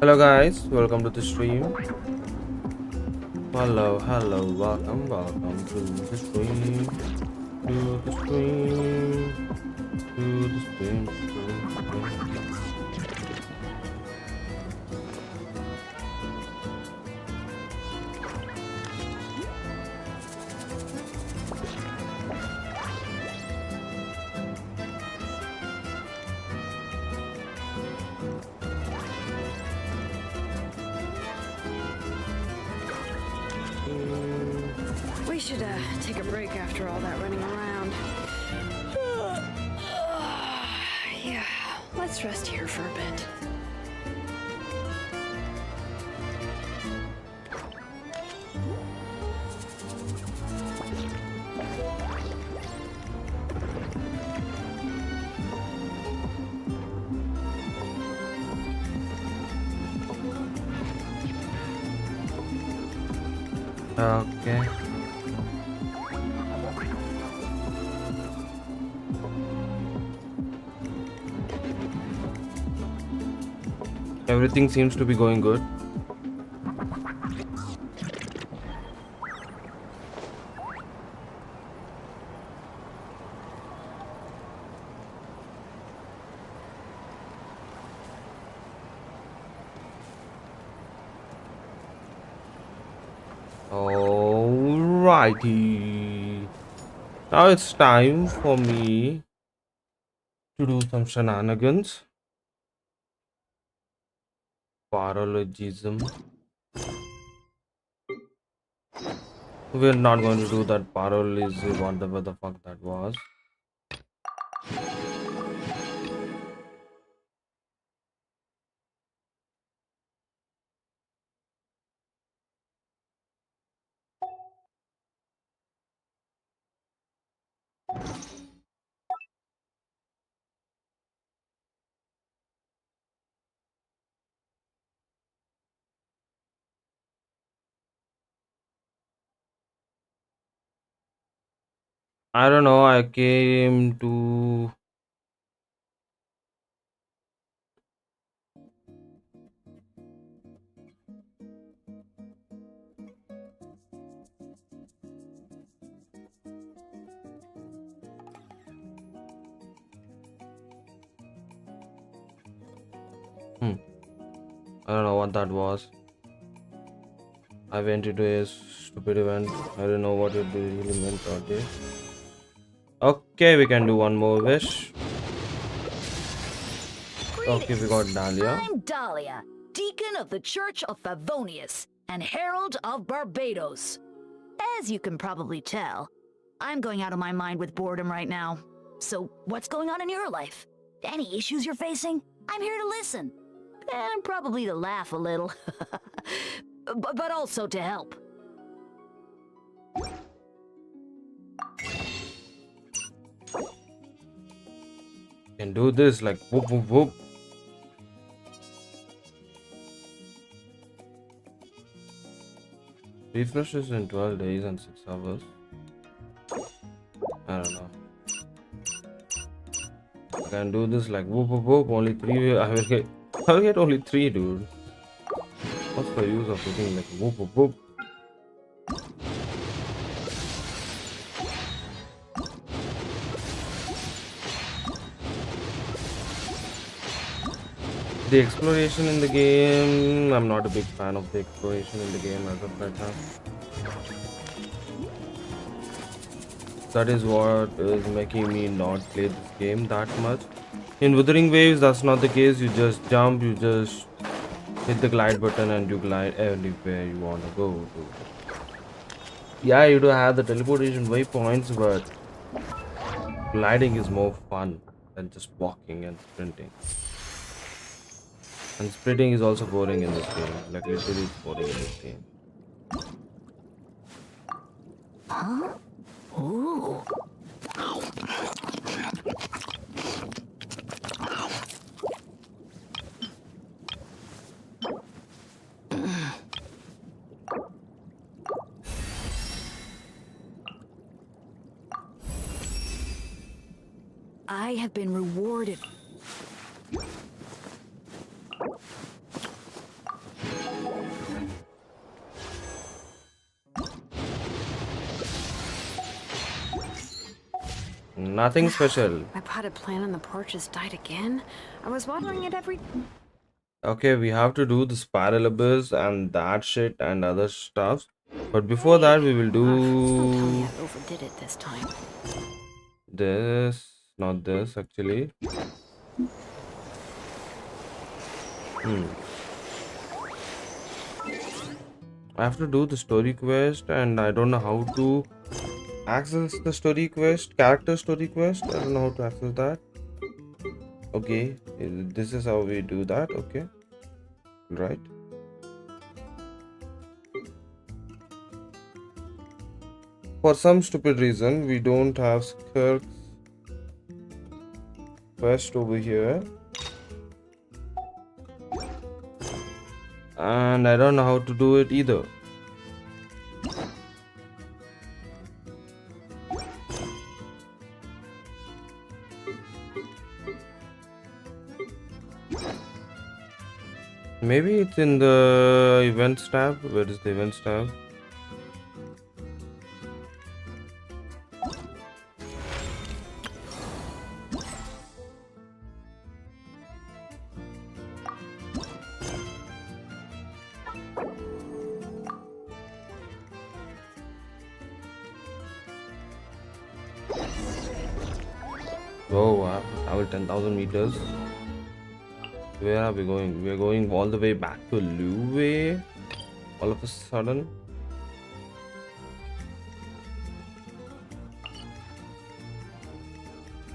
Hello guys, welcome to the stream. Hello, welcome to the stream. To the stream. To the stream. We should take a break after all that running around. Yeah, let's rest here for a bit. Okay. Everything seems to be going good. Alrighty. Now it's time for me to do some shenanigans. Paralogism. We're not going to do that paralogism, whatever the fuck that was. I don't know, I came to I don't know what that was. I went into a stupid event. I don't know what it really meant or did. Okay, we can do one more wish. Okay, we got Dahlia. I'm Dahlia, Deacon of the Church of Favonius and Herald of Barbados. As you can probably tell, I'm going out of my mind with boredom right now. So, what's going on in your life? Any issues you're facing? I'm here to listen. And probably to laugh a little. but also to help. Can do this like whoop whoop whoop. Refreshes in 12 days and 6 hours. I don't know. I can do this like whoop whoop whoop. Only 3. I will get only 3, dude. What's the use of looking like whoop whoop whoop? The exploration in the game, I'm not a big fan of the exploration in the game as of right now. That is what is making me not play this game that much. In Wuthering Waves, that's not the case. You just jump, you just hit the glide button and you glide anywhere you want to go to. Yeah, you do have the teleportation waypoints, but gliding is more fun than just walking and sprinting. And sprinting is also boring in this game. Like literally it's boring in this game. Huh? Ooh. I have been rewarded. Nothing special. My potted plant on the porch has died again. I was watering it every... Okay, we have to do the spiral abyss and that shit and other stuff. But before that, we will Don't tell me do I overdid it this time. this. Not this, actually. I have to do the story quest, and I don't know how to access the story quest, character story quest. I don't know how to access that. Okay, this is how we do that. Okay, right. For some stupid reason, we don't have Skirk's quest over here. And I don't know how to do it either. Maybe it's in the events tab. Where is the events tab? Oh wow, travel 10,000 meters. Where are we going? We are going all the way back to Luwei. All of a sudden.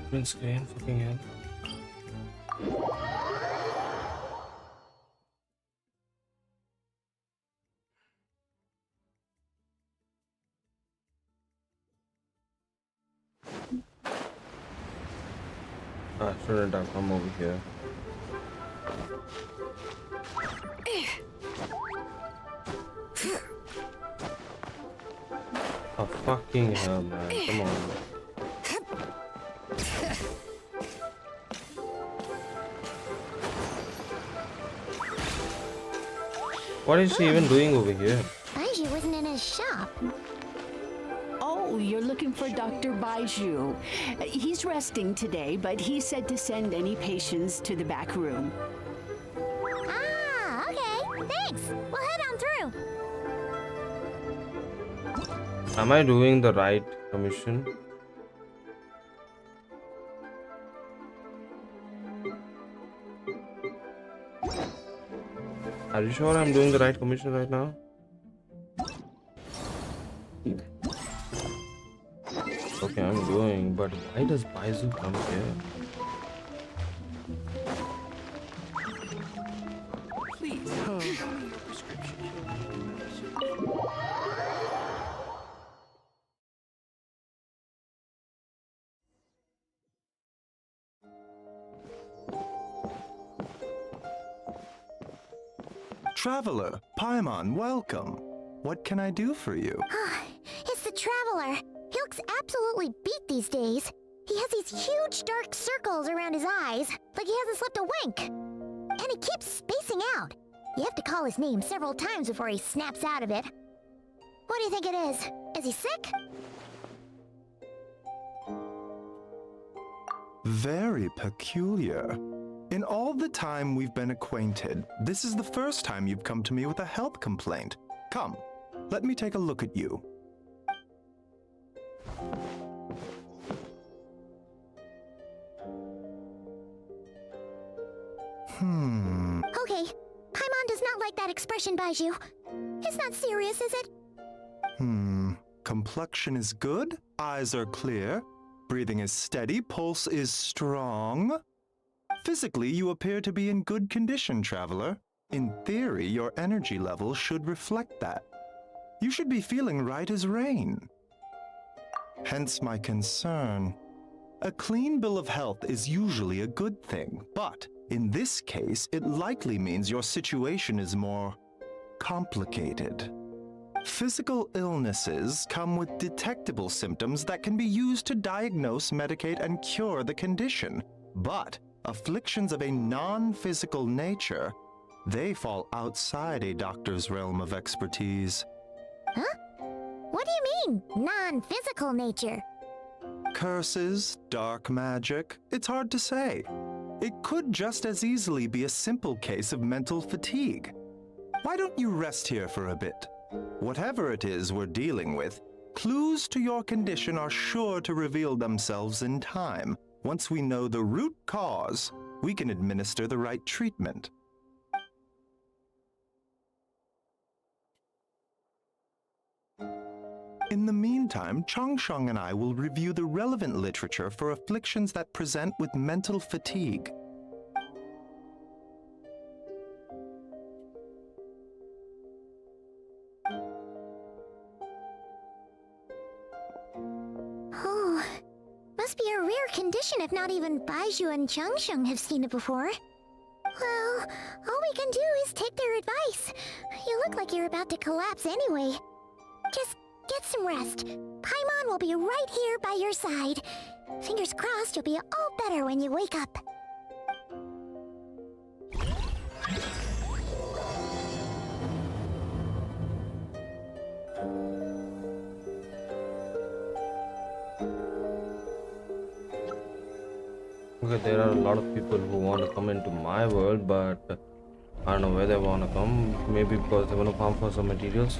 Print screen, fucking hell. Shouldn't have come over here. Oh fucking hell, man! Come on. What is she even doing over here? Baiju wasn't in his shop. Oh, you're looking for Dr. Baiju. He's resting today, but he said to send any patients to the back room. Ah, okay. Thanks. We'll head on through. Am I doing the right commission? Are you sure I'm doing the right commission right now? Okay, I'm doing, but why does Baizu come here? Please, show me your prescription. Traveler, Paimon, welcome. What can I do for you? It's the Traveler. He looks absolutely beat these days. He has these huge dark circles around his eyes, like he hasn't slept a wink. And he keeps spacing out. You have to call his name several times before he snaps out of it. What do you think it is? Is he sick? Very peculiar. In all the time we've been acquainted, this is the first time you've come to me with a health complaint. Come, let me take a look at you. Okay, Paimon does not like that expression, Baiju. It's not serious, is it? Complexion is good, eyes are clear, breathing is steady, pulse is strong. Physically, you appear to be in good condition, Traveler. In theory, your energy level should reflect that. You should be feeling right as rain. Hence my concern. A clean bill of health is usually a good thing, but in this case, it likely means your situation is more complicated. Physical illnesses come with detectable symptoms that can be used to diagnose, medicate, and cure the condition. But afflictions of a non-physical nature, they fall outside a doctor's realm of expertise. Huh? What do you mean, non-physical nature? Curses, dark magic, it's hard to say. It could just as easily be a simple case of mental fatigue. Why don't you rest here for a bit? Whatever it is we're dealing with, clues to your condition are sure to reveal themselves in time. Once we know the root cause, we can administer the right treatment. In the meantime, Changsheng and I will review the relevant literature for afflictions that present with mental fatigue. Oh, must be a rare condition if not even Baizhu and Changsheng have seen it before. Well, all we can do is take their advice. You look like you're about to collapse anyway. Just get some rest. Paimon will be right here by your side. Fingers crossed you'll be all better when you wake up. Okay, there are a lot of people who want to come into my world, but I don't know where they want to come. Maybe because they want to farm for some materials.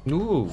Ooh.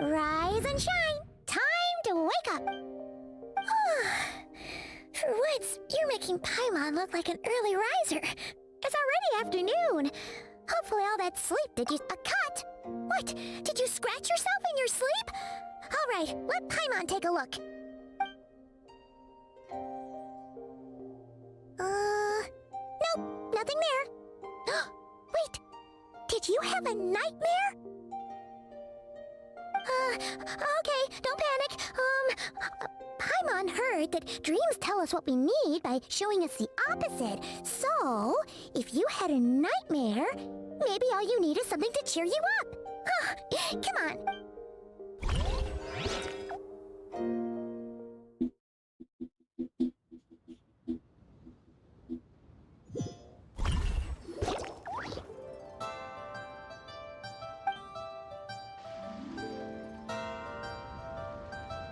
Rise and shine! Time to wake up! For once, you're making Paimon look like an early riser. It's already afternoon. Hopefully all that sleep did you a cut. What? Did you scratch yourself in your sleep? All right, let Paimon take a look. Nope, nothing there. Wait, did you have a nightmare? Okay, don't panic. Paimon heard that dreams tell us what we need by showing us the opposite. So, if you had a nightmare, maybe all you need is something to cheer you up. Come on.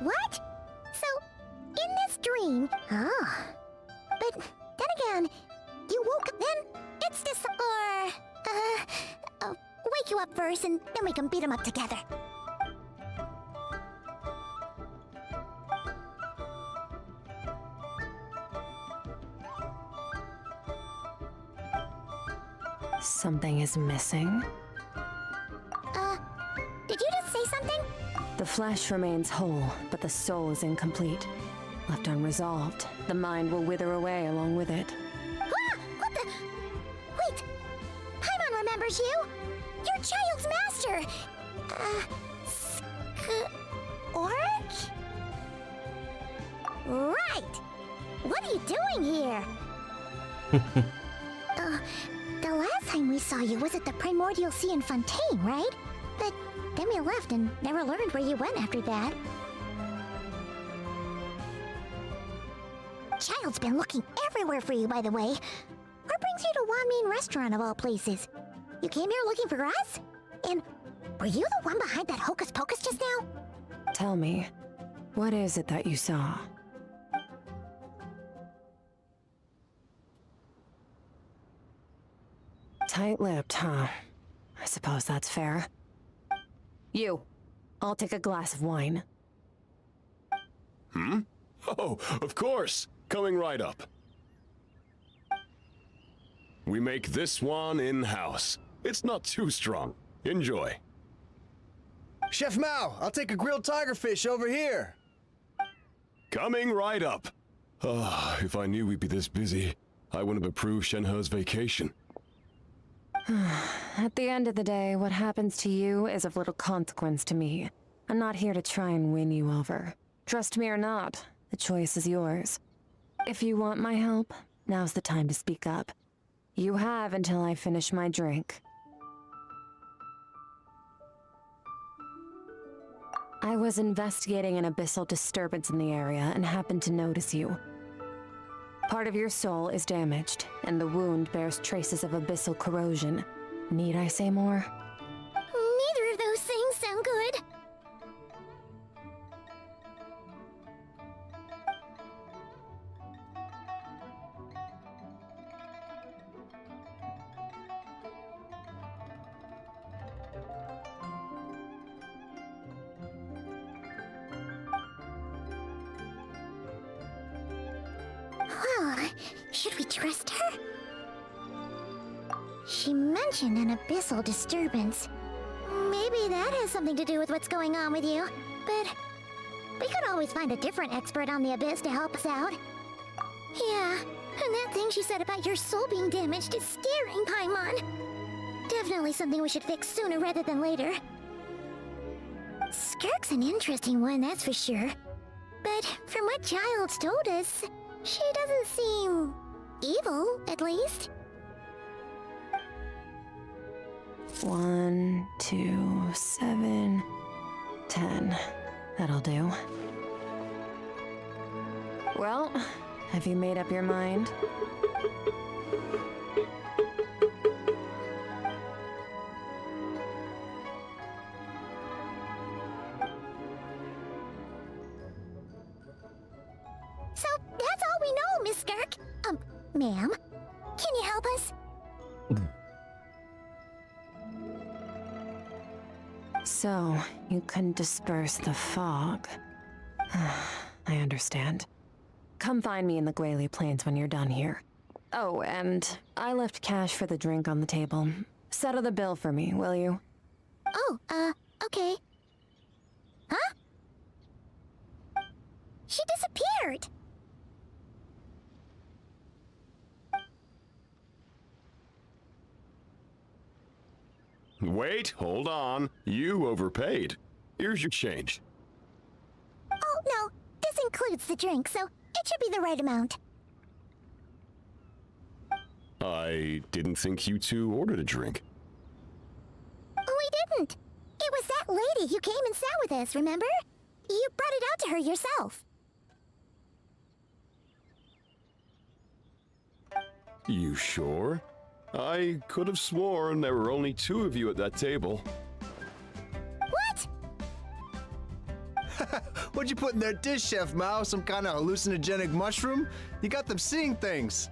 What? So, in this dream... But then again, you woke up then? It's this... I'll wake you up first and then we can beat them up together. Something is missing. Did you just say something? The flesh remains whole, but the soul is incomplete. Left unresolved, the mind will wither away along with it. What the... Wait! Paimon remembers you! Your child's master! Skirk? Right! What are you doing here? The last time we saw you was at the Primordial Sea in Fontaine, right? But then we left and never learned where you went after that. child's been looking everywhere for you, by the way. What brings you to Wanmin Restaurant of all places? You came here looking for us? And were you the one behind that hocus pocus just now? Tell me, what is it that you saw? Tight-lipped, huh? I suppose that's fair. You, I'll take a glass of wine. Hmm? Oh, of course. Coming right up. We make this one in-house. It's not too strong. Enjoy. Chef Mao, I'll take a grilled tigerfish over here. Coming right up. Ah, if I knew we'd be this busy, I wouldn't have approved Shenhe's vacation. At the end of the day, what happens to you is of little consequence to me. I'm not here to try and win you over. Trust me or not, the choice is yours. If you want my help, now's the time to speak up. You have until I finish my drink. I was investigating an abyssal disturbance in the area and happened to notice you. Part of your soul is damaged, and the wound bears traces of abyssal corrosion. Need I say more? Neither of those things sound good. Well, should we trust her? She mentioned an abyssal disturbance. Maybe that has something to do with what's going on with you. But we could always find a different expert on the abyss to help us out. Yeah, and that thing she said about your soul being damaged is scaring, Paimon. Definitely something we should fix sooner rather than later. Skirk's an interesting one, that's for sure. But from what Child's told us, she doesn't seem evil, at least. 1, 2, 7, 10. That'll do. Well, have you made up your mind? So that's all we know, Miss Skirk. Ma'am, can you help us? So, you can disperse the fog. I understand. Come find me in the Guili Plains when you're done here. Oh, and I left cash for the drink on the table. Settle the bill for me, will you? Oh, okay. Huh? She disappeared! Wait, hold on. You overpaid. Here's your change. Oh, no. This includes the drink, so it should be the right amount. I didn't think you two ordered a drink. We didn't. It was that lady who came and sat with us, remember? You brought it out to her yourself. You sure? I could have sworn there were only 2 of you at that table. What? What'd you put in their dish, Chef Mao? Some kind of hallucinogenic mushroom? You got them seeing things.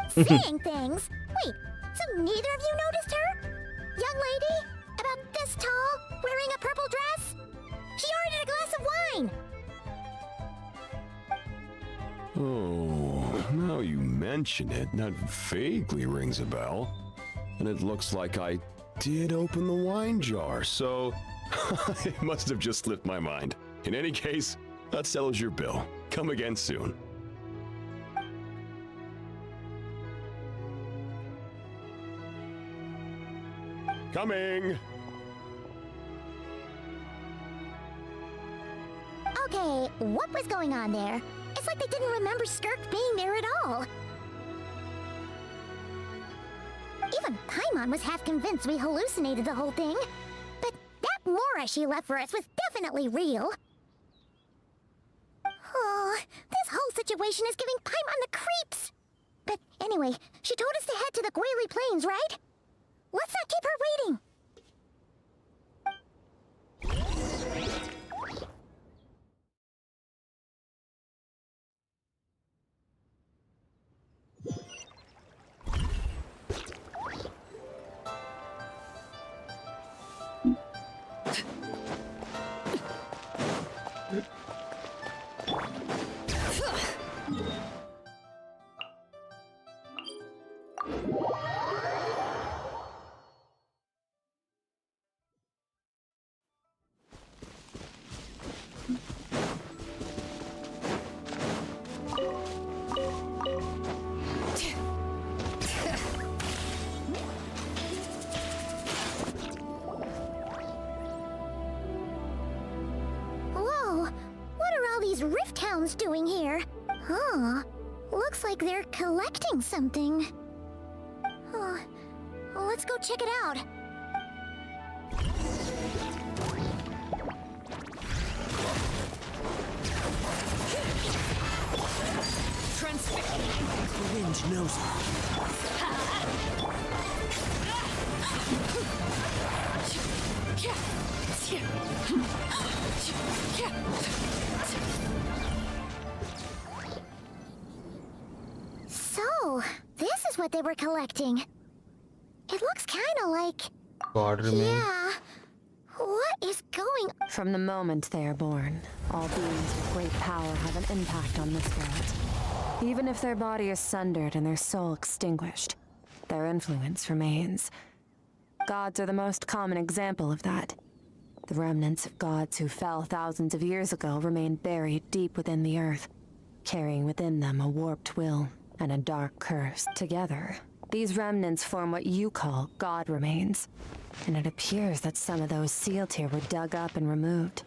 Seeing things? Wait, so neither of you noticed her? Young lady? About this tall, wearing a purple dress? She ordered a glass of wine! Oh, now you mention it, that vaguely rings a bell. And it looks like I did open the wine jar, so it must have just slipped my mind. In any case, that settles your bill. Come again soon. Coming! Okay, what was going on there? It's like they didn't remember Skirk being there at all. Even Paimon was half convinced we hallucinated the whole thing. But that Mora she left for us was definitely real. Oh, this whole situation is giving Paimon the creeps. But anyway, she told us to head to the Guili Plains, right? Let's not keep her waiting. Rift Hounds doing here? Huh. Looks like they're collecting something. Oh, let's go check it out. The wind knows So, this is what they were collecting. It looks kinda like... God remains. Yeah. What is going... From the moment they are born, all beings with great power have an impact on this world. Even if their body is sundered and their soul extinguished, their influence remains. Gods are the most common example of that. The remnants of gods who fell thousands of years ago remain buried deep within the earth, carrying within them a warped will and a dark curse. Together, these remnants form what you call god remains, and it appears that some of those sealed here were dug up and removed.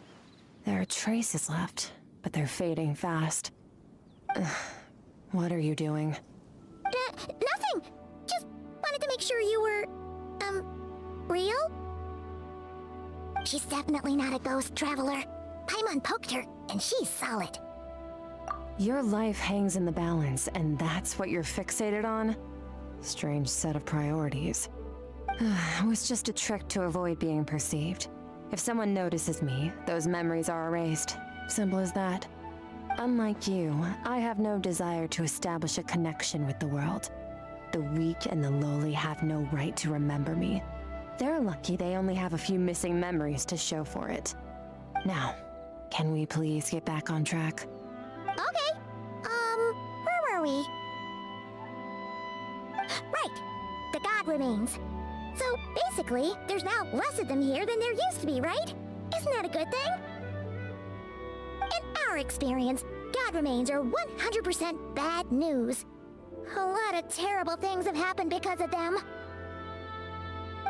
There are traces left, but they're fading fast. What are you doing? Nothing! Just wanted to make sure you were... real? She's definitely not a ghost traveler. Paimon poked her, and she's solid. Your life hangs in the balance, and that's what you're fixated on? Strange set of priorities. It was just a trick to avoid being perceived. If someone notices me, those memories are erased. Simple as that. Unlike you, I have no desire to establish a connection with the world. The weak and the lowly have no right to remember me. They're lucky they only have a few missing memories to show for it. Now, can we please get back on track? Okay. Where were we? Right. The god remains. So, basically, there's now less of them here than there used to be, right? Isn't that a good thing? In our experience, god remains are 100% bad news. A lot of terrible things have happened because of them.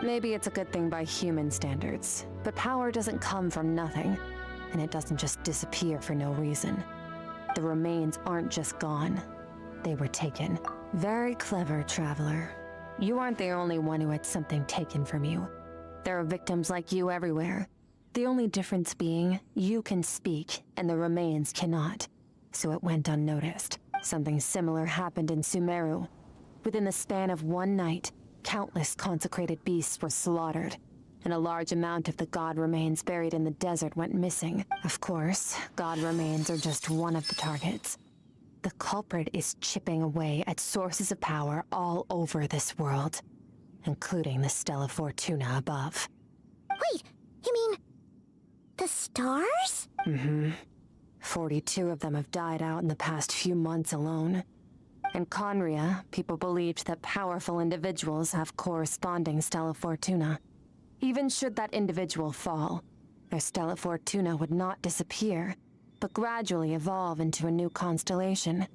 Maybe it's a good thing by human standards, but power doesn't come from nothing, and it doesn't just disappear for no reason. The remains aren't just gone. They were taken. Very clever, traveler. You aren't the only one who had something taken from you. There are victims like you everywhere. The only difference being, you can speak, and the remains cannot. So it went unnoticed. Something similar happened in Sumeru. Within the span of one night, countless consecrated beasts were slaughtered, and a large amount of the god remains buried in the desert went missing. Of course, god remains are just one of the targets. The culprit is chipping away at sources of power all over this world, including the Stella Fortuna above. Wait, you mean... the stars? Mm-hmm. 42 of them have died out in the past few months alone. In Conria, people believed that powerful individuals have corresponding Stella Fortuna. Even should that individual fall, their Stella Fortuna would not disappear, but gradually evolve into a new constellation.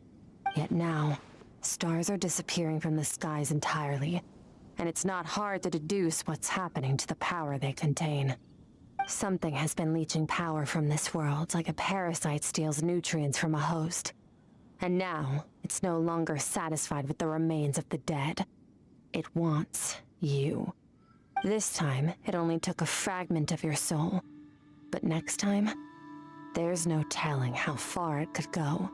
Yet now, stars are disappearing from the skies entirely, and it's not hard to deduce what's happening to the power they contain. Something has been leeching power from this world like a parasite steals nutrients from a host. And now, it's no longer satisfied with the remains of the dead. It wants you. This time, it only took a fragment of your soul. But next time, there's no telling how far it could go.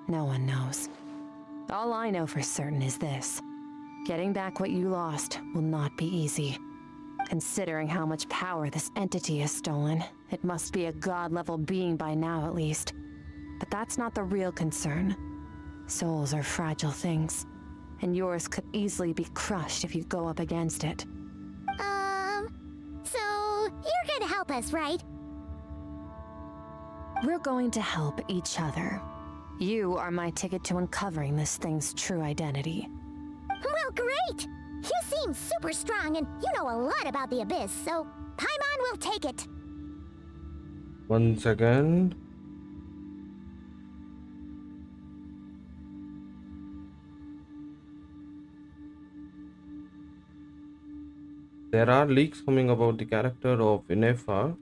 No one knows. All I know for certain is this. Getting back what you lost will not be easy. Considering how much power this entity has stolen, it must be a god-level being by now at least. But that's not the real concern. Souls are fragile things, and yours could easily be crushed if you go up against it. So you're gonna help us, right? We're going to help each other. You are my ticket to uncovering this thing's true identity. Well, great! You seem super strong and you know a lot about the Abyss, so Paimon will take it. 1 second. There are leaks coming about the character of Inefa.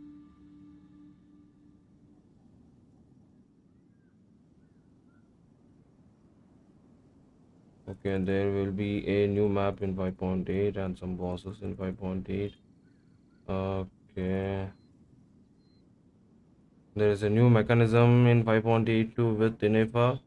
Okay, there will be a new map in 5.8 and some bosses in 5.8. Okay. There is a new mechanism in 5.8 too with Inefa.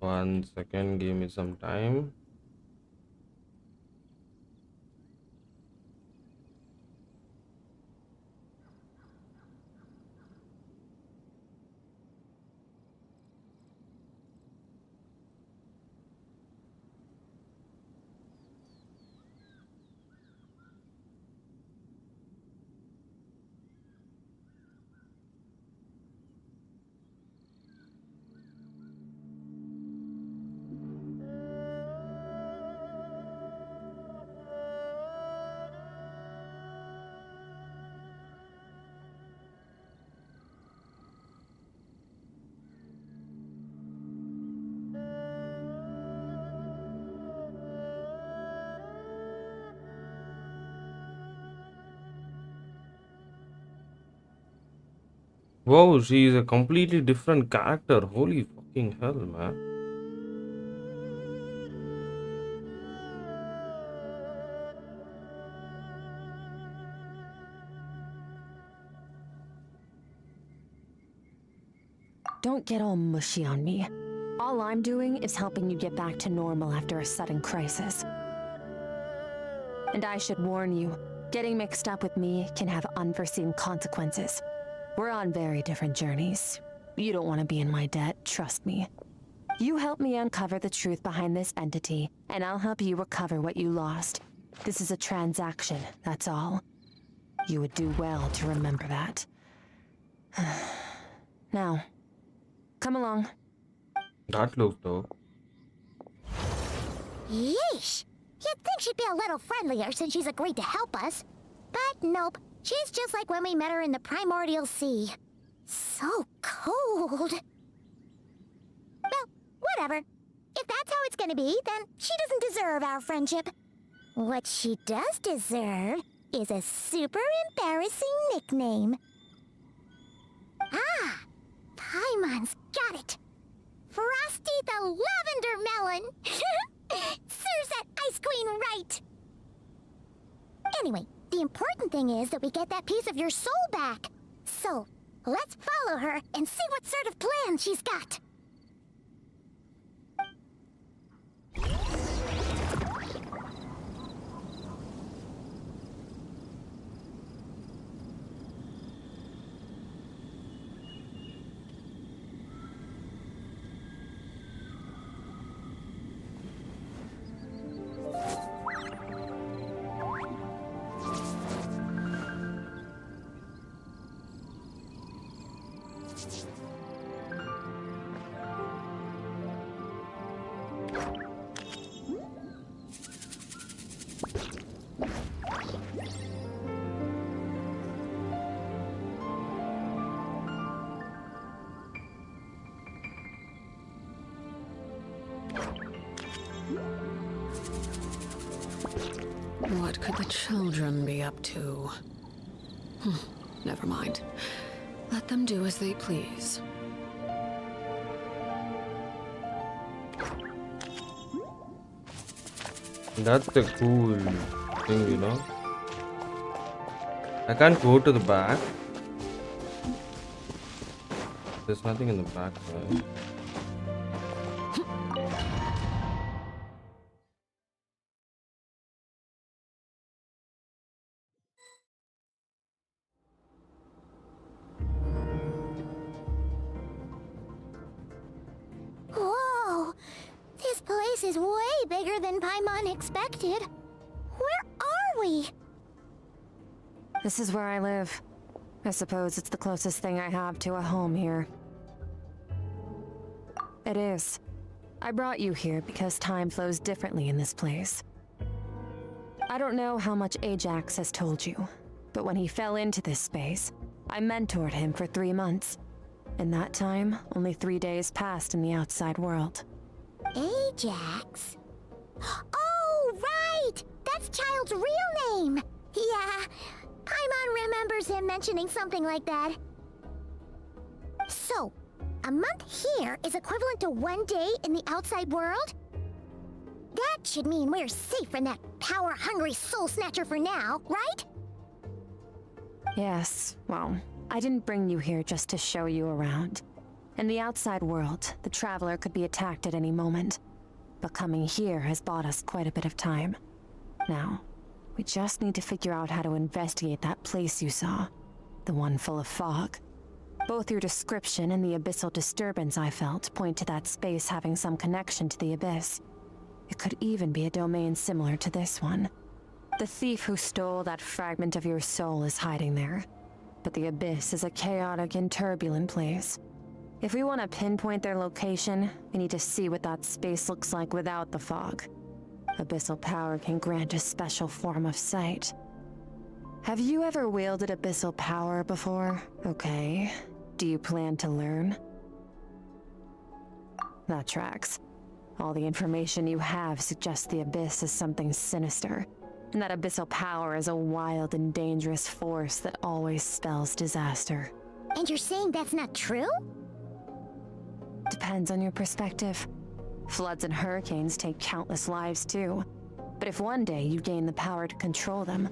One second, give me some time. Whoa, she is a completely different character. Holy fucking hell, man. Don't get all mushy on me. All I'm doing is helping you get back to normal after a sudden crisis. And I should warn you, getting mixed up with me can have unforeseen consequences. We're on very different journeys. You don't want to be in my debt, trust me. You help me uncover the truth behind this entity, and I'll help you recover what you lost. This is a transaction, that's all. You would do well to remember that. Now, come along. That looks dope. Yeesh! You'd think she'd be a little friendlier since she's agreed to help us. But nope, she's just like when we met her in the Primordial Sea. So cold. Well, whatever. If that's how it's gonna be, then she doesn't deserve our friendship. What she does deserve is a super embarrassing nickname. Ah! Paimon's got it. Frosty the Lavender Melon! Serves that Ice Queen right! Anyway, the important thing is that we get that piece of your soul back. So, let's follow her and see what sort of plan she's got. What could the children be up to? Never mind. Let them do as they please. That's the cool thing, you know. I can't go to the back. There's nothing in the back, right? Whoa! This place is way bigger than Paimon expected. Where are we? This is where I live. I suppose it's the closest thing I have to a home here. It is. I brought you here because time flows differently in this place. I don't know how much Ajax has told you, but when he fell into this space, I mentored him for 3 months. In that time, only 3 days passed in the outside world. Ajax? Oh, right! That's Child's real name! Yeah, Paimon remembers him mentioning something like that. So, a month here is equivalent to 1 day in the outside world? That should mean we're safe from that power-hungry soul snatcher for now, right? Yes, well, I didn't bring you here just to show you around. In the outside world, the Traveler could be attacked at any moment. But coming here has bought us quite a bit of time. Now, we just need to figure out how to investigate that place you saw. The one full of fog. Both your description and the abyssal disturbance I felt point to that space having some connection to the abyss. It could even be a domain similar to this one. The thief who stole that fragment of your soul is hiding there. But the abyss is a chaotic and turbulent place. If we want to pinpoint their location, we need to see what that space looks like without the fog. Abyssal power can grant a special form of sight. Have you ever wielded abyssal power before? Okay. Do you plan to learn? That tracks. All the information you have suggests the abyss is something sinister, and that abyssal power is a wild and dangerous force that always spells disaster. And you're saying that's not true? Depends on your perspective. Floods and hurricanes take countless lives too. But if one day you gain the power to control them,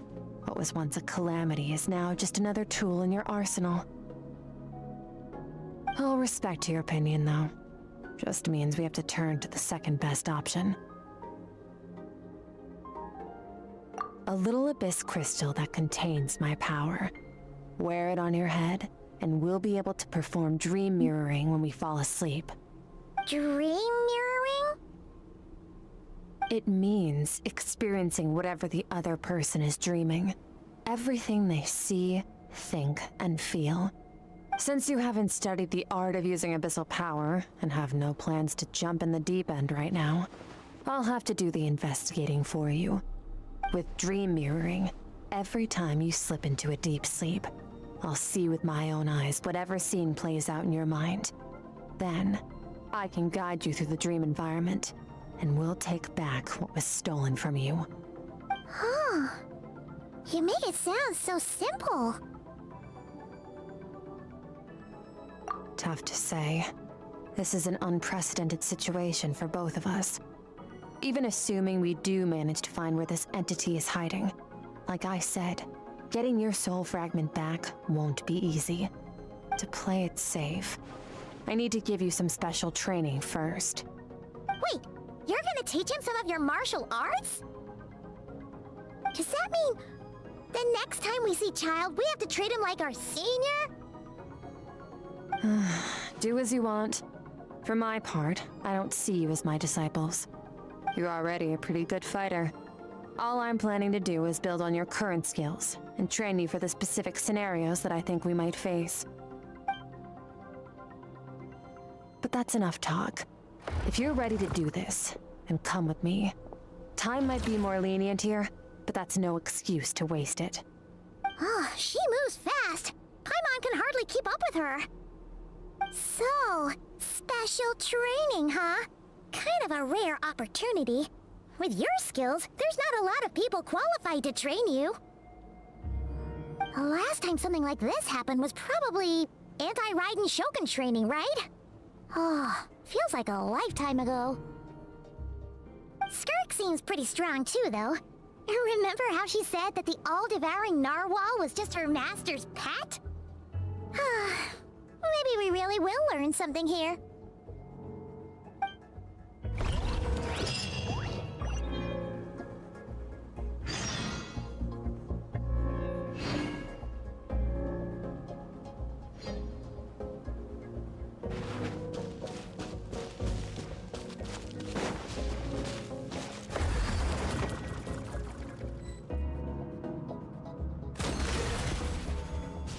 what was once a calamity is now just another tool in your arsenal. I'll respect your opinion though. Just means we have to turn to the second best option. A little abyss crystal that contains my power. Wear it on your head, and we'll be able to perform dream mirroring when we fall asleep. Dream mirroring? It means experiencing whatever the other person is dreaming. Everything they see, think, and feel. Since you haven't studied the art of using abyssal power, and have no plans to jump in the deep end right now, I'll have to do the investigating for you. With dream mirroring, every time you slip into a deep sleep, I'll see with my own eyes whatever scene plays out in your mind. Then, I can guide you through the dream environment, and we'll take back what was stolen from you. Huh. You make it sound so simple. Tough to say. This is an unprecedented situation for both of us. Even assuming we do manage to find where this entity is hiding, like I said, getting your soul fragment back won't be easy. To play it safe, I need to give you some special training first. Wait, you're gonna teach him some of your martial arts? Does that mean the next time we see Child, we have to treat him like our senior? Do as you want. For my part, I don't see you as my disciples. You're already a pretty good fighter. All I'm planning to do is build on your current skills, and train you for the specific scenarios that I think we might face. But that's enough talk. If you're ready to do this, then come with me. Time might be more lenient here, but that's no excuse to waste it. Oh, she moves fast. Paimon can hardly keep up with her. So, special training, huh? Kind of a rare opportunity. With your skills, there's not a lot of people qualified to train you. The last time something like this happened was probably anti-Raiden Shogun training, right? Oh, feels like a lifetime ago. Skirk seems pretty strong too, though. Remember how she said that the all-devouring narwhal was just her master's pet? Maybe we really will learn something here.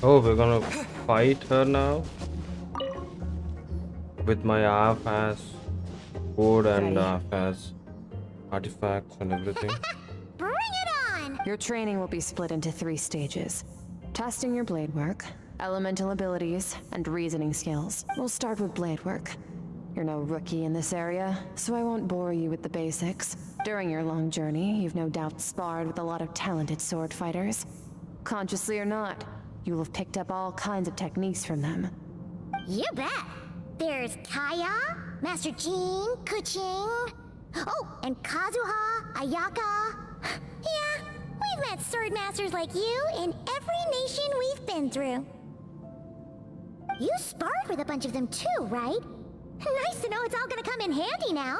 Oh, we're gonna fight her now? With my half-ass code and half-ass artifacts and everything. Bring it on! Your training will be split into 3 stages. Testing your blade work, elemental abilities, and reasoning skills. We'll start with blade work. You're no rookie in this area, so I won't bore you with the basics. During your long journey, you've no doubt sparred with a lot of talented sword fighters. Consciously or not, you will have picked up all kinds of techniques from them. You bet! There's Kaya, Master Jean, Kuching... Oh, and Kazuha, Ayaka... Yeah, we've met sword masters like you in every nation we've been through. You sparred with a bunch of them too, right? Nice to know it's all gonna come in handy now.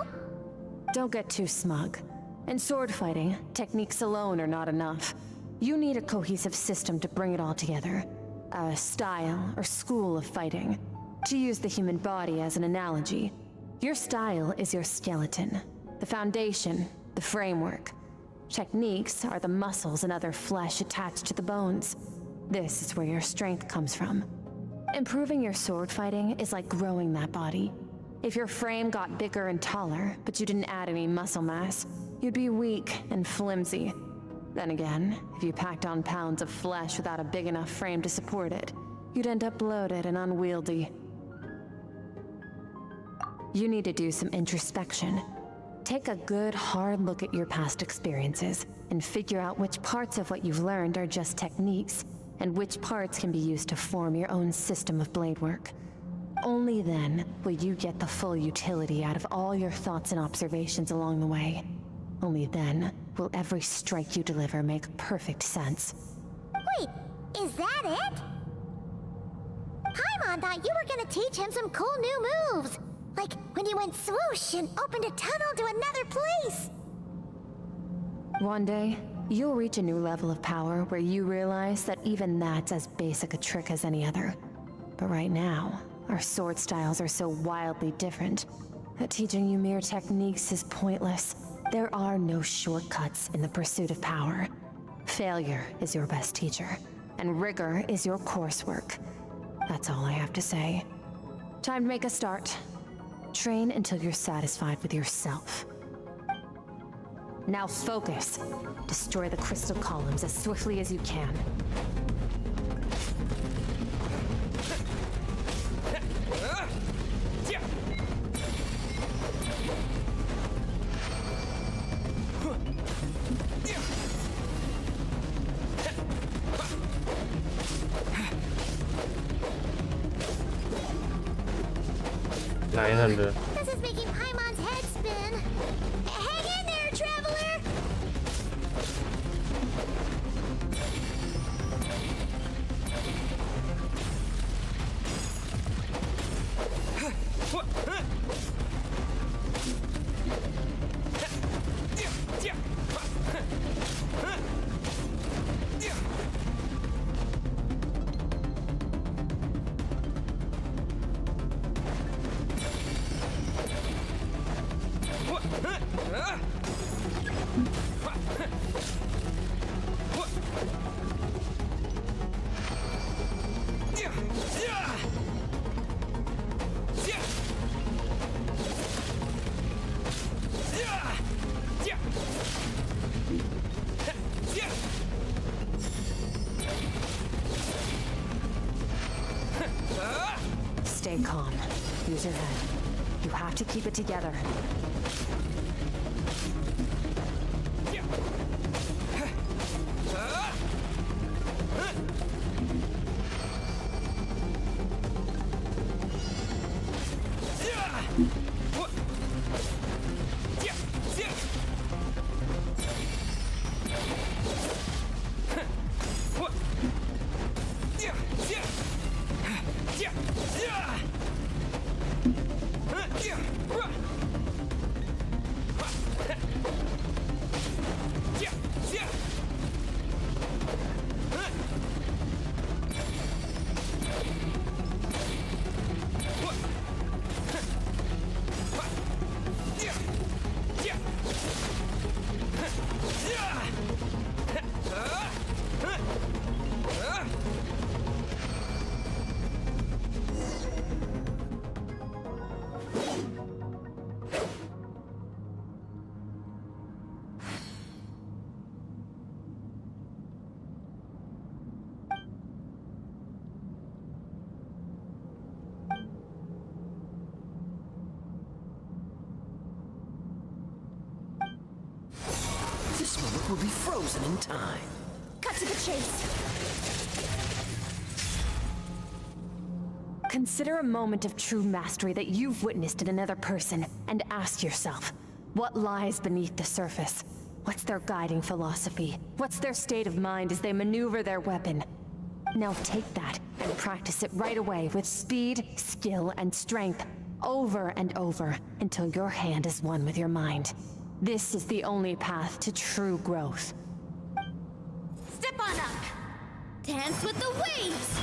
Don't get too smug. In sword fighting, techniques alone are not enough. You need a cohesive system to bring it all together. A style or school of fighting. To use the human body as an analogy, your style is your skeleton, the foundation, the framework. Techniques are the muscles and other flesh attached to the bones. This is where your strength comes from. Improving your sword fighting is like growing that body. If your frame got bigger and taller, but you didn't add any muscle mass, you'd be weak and flimsy. Then again, if you packed on pounds of flesh without a big enough frame to support it, you'd end up bloated and unwieldy. You need to do some introspection. Take a good, hard look at your past experiences and figure out which parts of what you've learned are just techniques, and which parts can be used to form your own system of blade work. Only then will you get the full utility out of all your thoughts and observations along the way. Only then will every strike you deliver make perfect sense. Wait, is that it? Paimon thought you were gonna teach him some cool new moves. Like when you went swoosh and opened a tunnel to another place. One day, you'll reach a new level of power where you realize that even that's as basic a trick as any other. But right now, our sword styles are so wildly different that teaching you mere techniques is pointless. There are no shortcuts in the pursuit of power. Failure is your best teacher, and rigor is your coursework. That's all I have to say. Time to make a start. Train until you're satisfied with yourself. Now focus. Destroy the crystal columns as swiftly as you can. This is making Paimon's head spin. Hang in there, traveler! Stay calm. Use your head. You have to keep it together. This moment will be frozen in time. Cut to the chase. Consider a moment of true mastery that you've witnessed in another person, and ask yourself, what lies beneath the surface? What's their guiding philosophy? What's their state of mind as they maneuver their weapon? Now take that and practice it right away with speed, skill, and strength, over and over, until your hand is one with your mind. This is the only path to true growth. Step on up. Dance with the waves.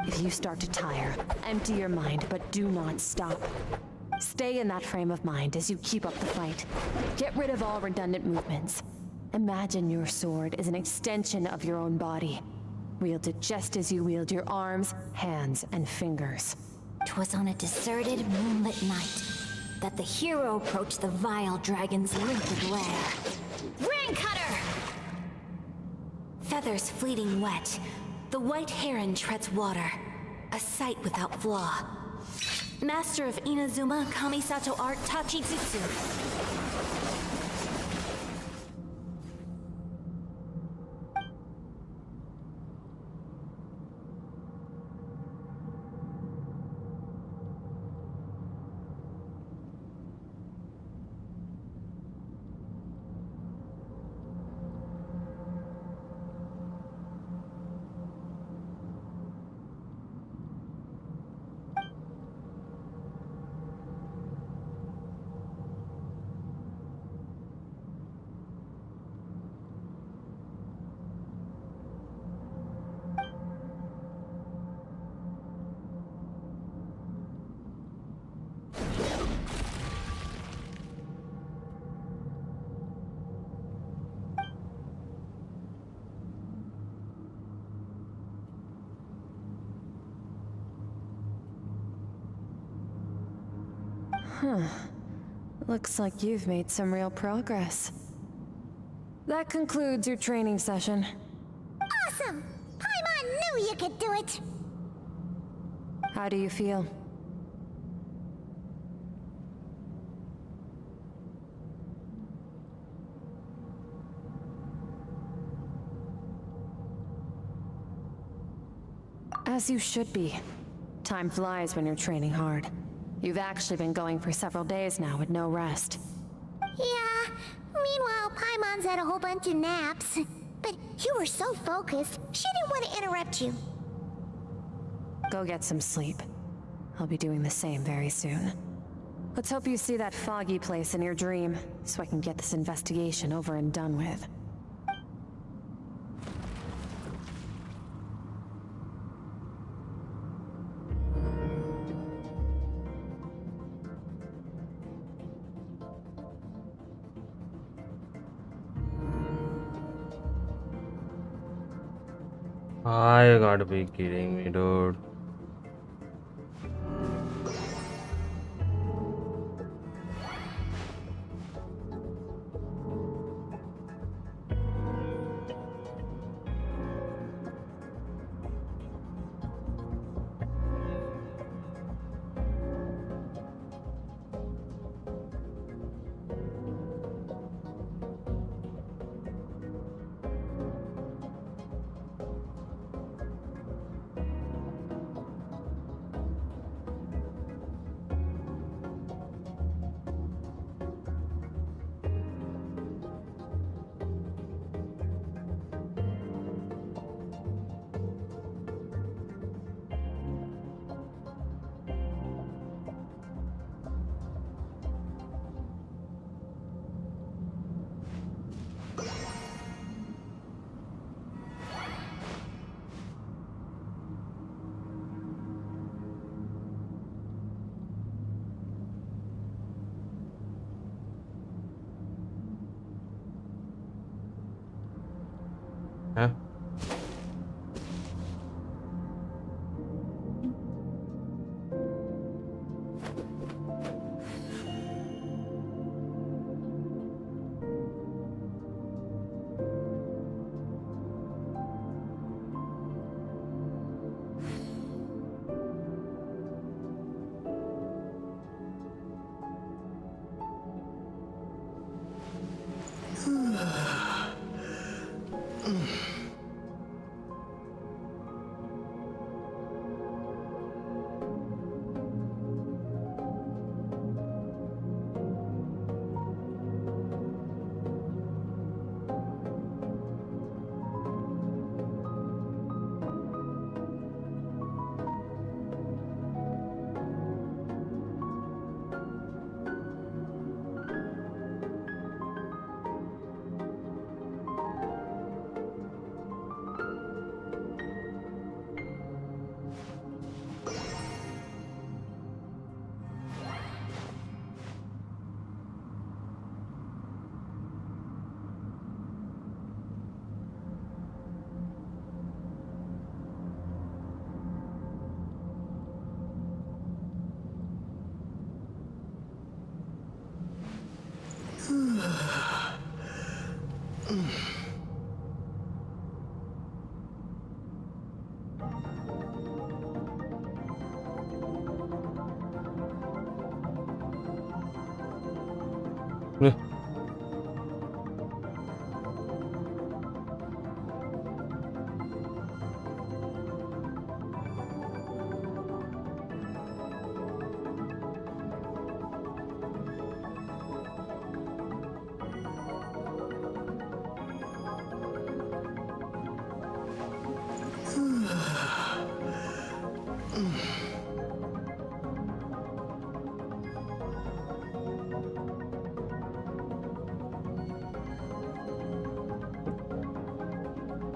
If you start to tire, empty your mind, but do not stop. Stay in that frame of mind as you keep up the fight. Get rid of all redundant movements. Imagine your sword is an extension of your own body. Wield it just as you wield your arms, hands, and fingers. 'Twas on a deserted, moonlit night that the hero approached the vile dragon's limpid lair. Rain Cutter! Feathers fleeting wet, the white heron treads water, a sight without flaw. Master of Inazuma Kamisato art Tachijutsu. Looks like you've made some real progress. That concludes your training session. Awesome! Paimon knew you could do it! How do you feel? As you should be. Time flies when you're training hard. You've actually been going for several days now with no rest. Yeah, meanwhile Paimon's had a whole bunch of naps. But you were so focused, she didn't want to interrupt you. Go get some sleep. I'll be doing the same very soon. Let's hope you see that foggy place in your dream, so I can get this investigation over and done with. You gotta be kidding me, dude. Huh?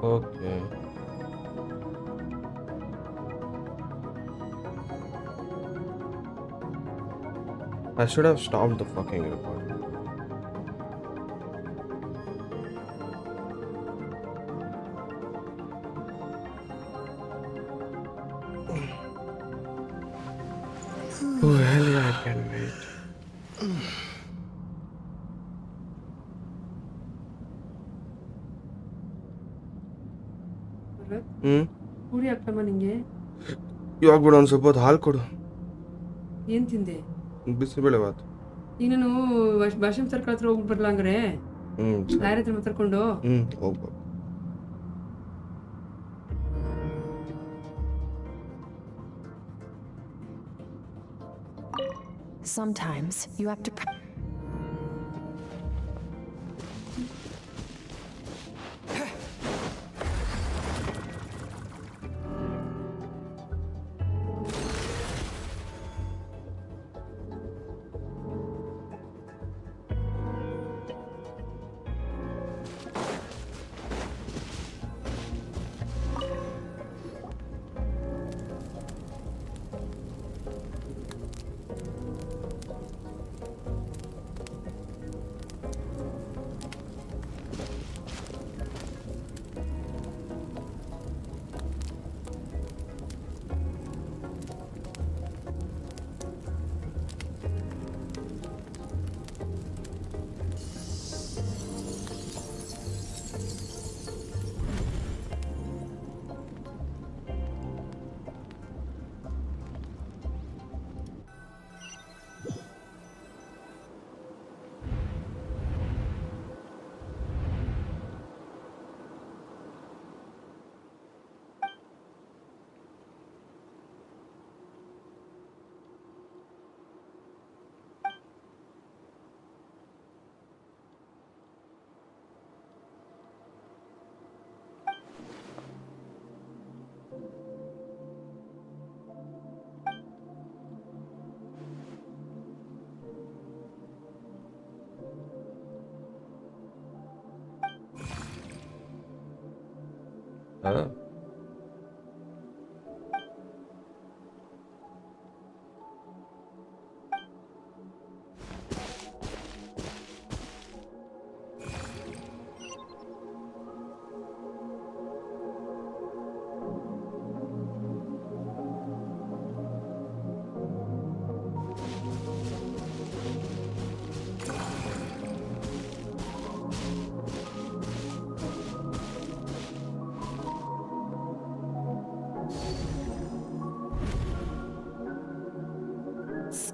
Okay. I should have stopped the fucking recording. Oh hell yeah, I can wait. Puri ಹಾಕ್ತಮ್ಮ ನಿಂಗೆ ಇವಾಗ ಬಿಡು ಒಂದು ಸ್ವಲ್ಪ ಹೊತ್ತು ಹಾಲು ಕೊಡು. ಏನ್ ತಿಂದೆ? ಬಿಸಿಬೇಳೆ ಬಾತ್. ಈಗ ನಾನು ಭಾಷಂ ಸರ್ಕಲ್ ಹತ್ರ ಹೋಗ್ಬಿಟ್ಟು ಬರ್ಲಾ ಹಂಗಾರೆ? ಲಾರಿ ಹತ್ರ ಮಾತಾಡ್ಕೊಂಡು ಹೋಗ್ಬೋದು. Sometimes you have to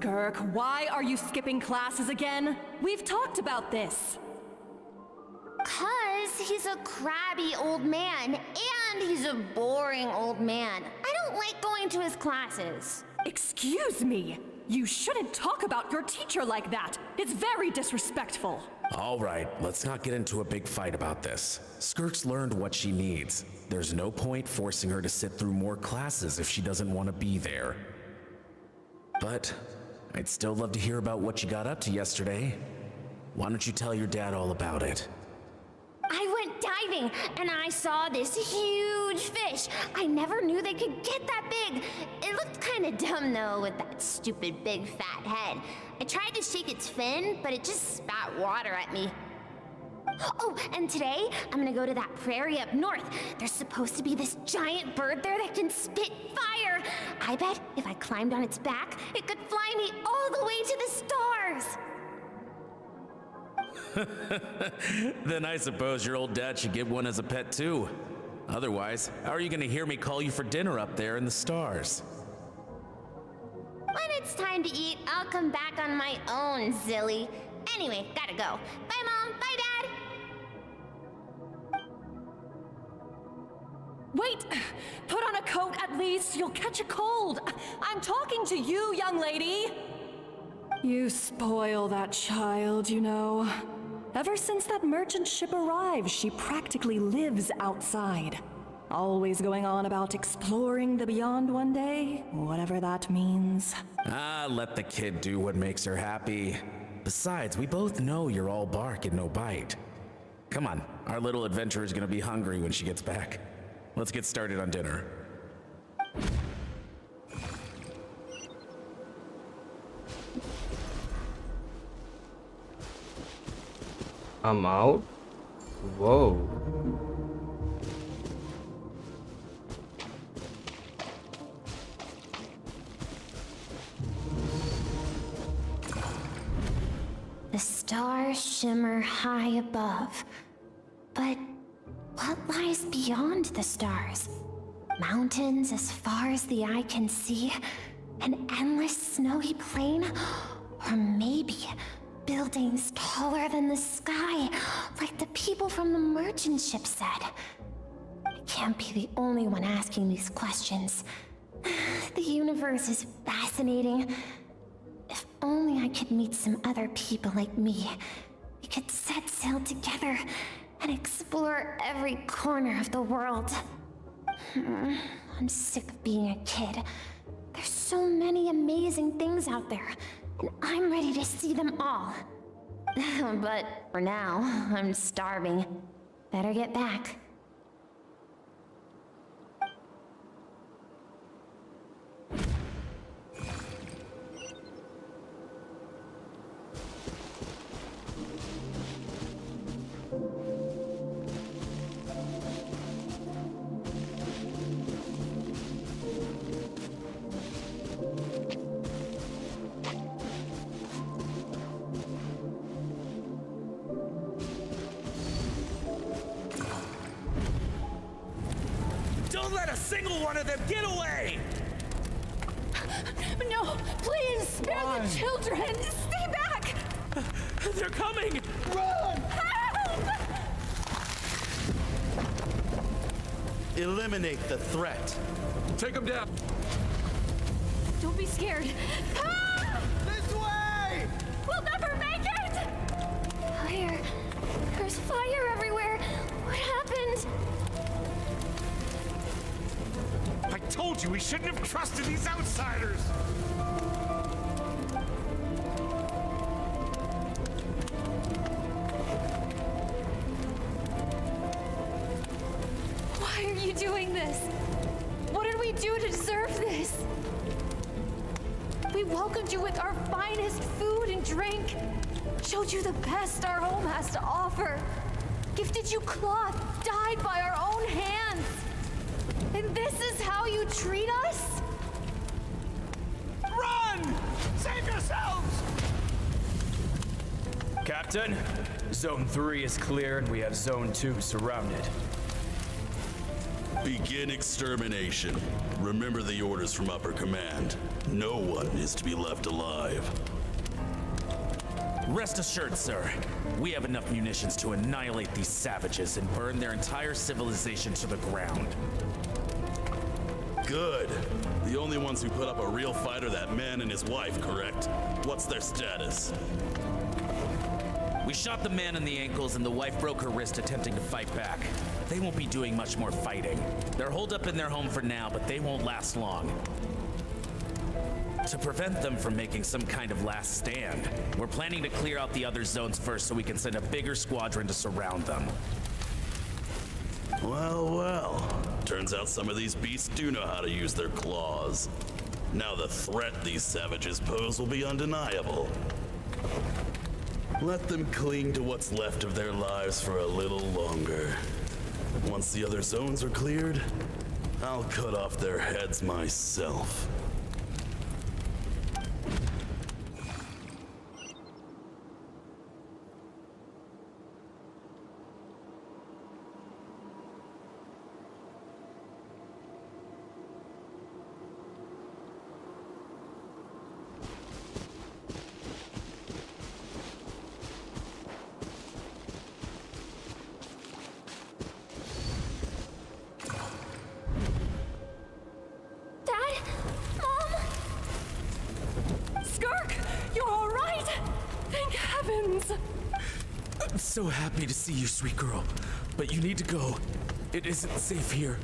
Skirk, why are you skipping classes again? We've talked about this. 'Cause he's a crabby old man, and he's a boring old man. I don't like going to his classes. Excuse me. You shouldn't talk about your teacher like that. It's very disrespectful. All right, let's not get into a big fight about this. Skirk's learned what she needs. There's no point forcing her to sit through more classes if she doesn't want to be there. But I'd still love to hear about what you got up to yesterday. Why don't you tell your dad all about it? I went diving, and I saw this huge fish. I never knew they could get that big. It looked kind of dumb, though, with that stupid big fat head. I tried to shake its fin, but it just spat water at me. Oh, and today, I'm gonna go to that prairie up north. There's supposed to be this giant bird there that can spit fire. I bet if I climbed on its back, it could fly me all the way to the stars. Then I suppose your old dad should get one as a pet too. Otherwise, how are you gonna hear me call you for dinner up there in the stars? When it's time to eat, I'll come back on my own, Zilly. Anyway, gotta go. Bye, Mom. Bye, Dad. Wait! Put on a coat at least. You'll catch a cold. I'm talking to you, young lady. You spoil that child, you know. Ever since that merchant ship arrived, she practically lives outside. Always going on about exploring the beyond one day, whatever that means. Ah, let the kid do what makes her happy. Besides, we both know you're all bark and no bite. Come on, our little adventurer is gonna be hungry when she gets back. Let's get started on dinner. I'm out? Whoa. The stars shimmer high above. But what lies beyond the stars? Mountains as far as the eye can see? An endless snowy plain? Or maybe buildings taller than the sky, like the people from the merchant ship said. I can't be the only one asking these questions. The universe is fascinating. If only I could meet some other people like me. We could set sail together and explore every corner of the world. I'm sick of being a kid. There's so many amazing things out there, and I'm ready to see them all. But for now, I'm starving. Better get back. Don't let a single one of them get away! No, please, spare the children! Stay back! They're coming! Run! Help! Eliminate the threat. Take them down! Don't be scared. Ah! This way! We'll never make it! Fire. There's fire everywhere. What happened? I told you we shouldn't have trusted these outsiders! Why are you doing this? What did we do to deserve this? We welcomed you with our finest food and drink, showed you the best our home has to offer, gifted you cloth dyed by our own hands. And this is how you treat us? Run! Save yourselves! Captain, Zone 3 is clear and we have Zone 2 surrounded. Begin extermination. Remember the orders from upper command. No one is to be left alive. Rest assured, sir. We have enough munitions to annihilate these savages and burn their entire civilization to the ground. Good. The only ones who put up a real fight are that man and his wife, correct? What's their status? We shot the man in the ankles and the wife broke her wrist attempting to fight back. They won't be doing much more fighting. They're holed up in their home for now, but they won't last long. To prevent them from making some kind of last stand, we're planning to clear out the other zones first so we can send a bigger squadron to surround them. Well, well. Turns out some of these beasts do know how to use their claws. Now the threat these savages pose will be undeniable. Let them cling to what's left of their lives for a little longer. Once the other zones are cleared, I'll cut off their heads myself. Skirk, you're all right? Thank heavens. I'm so happy to see you, sweet girl. But you need to go. It isn't safe here.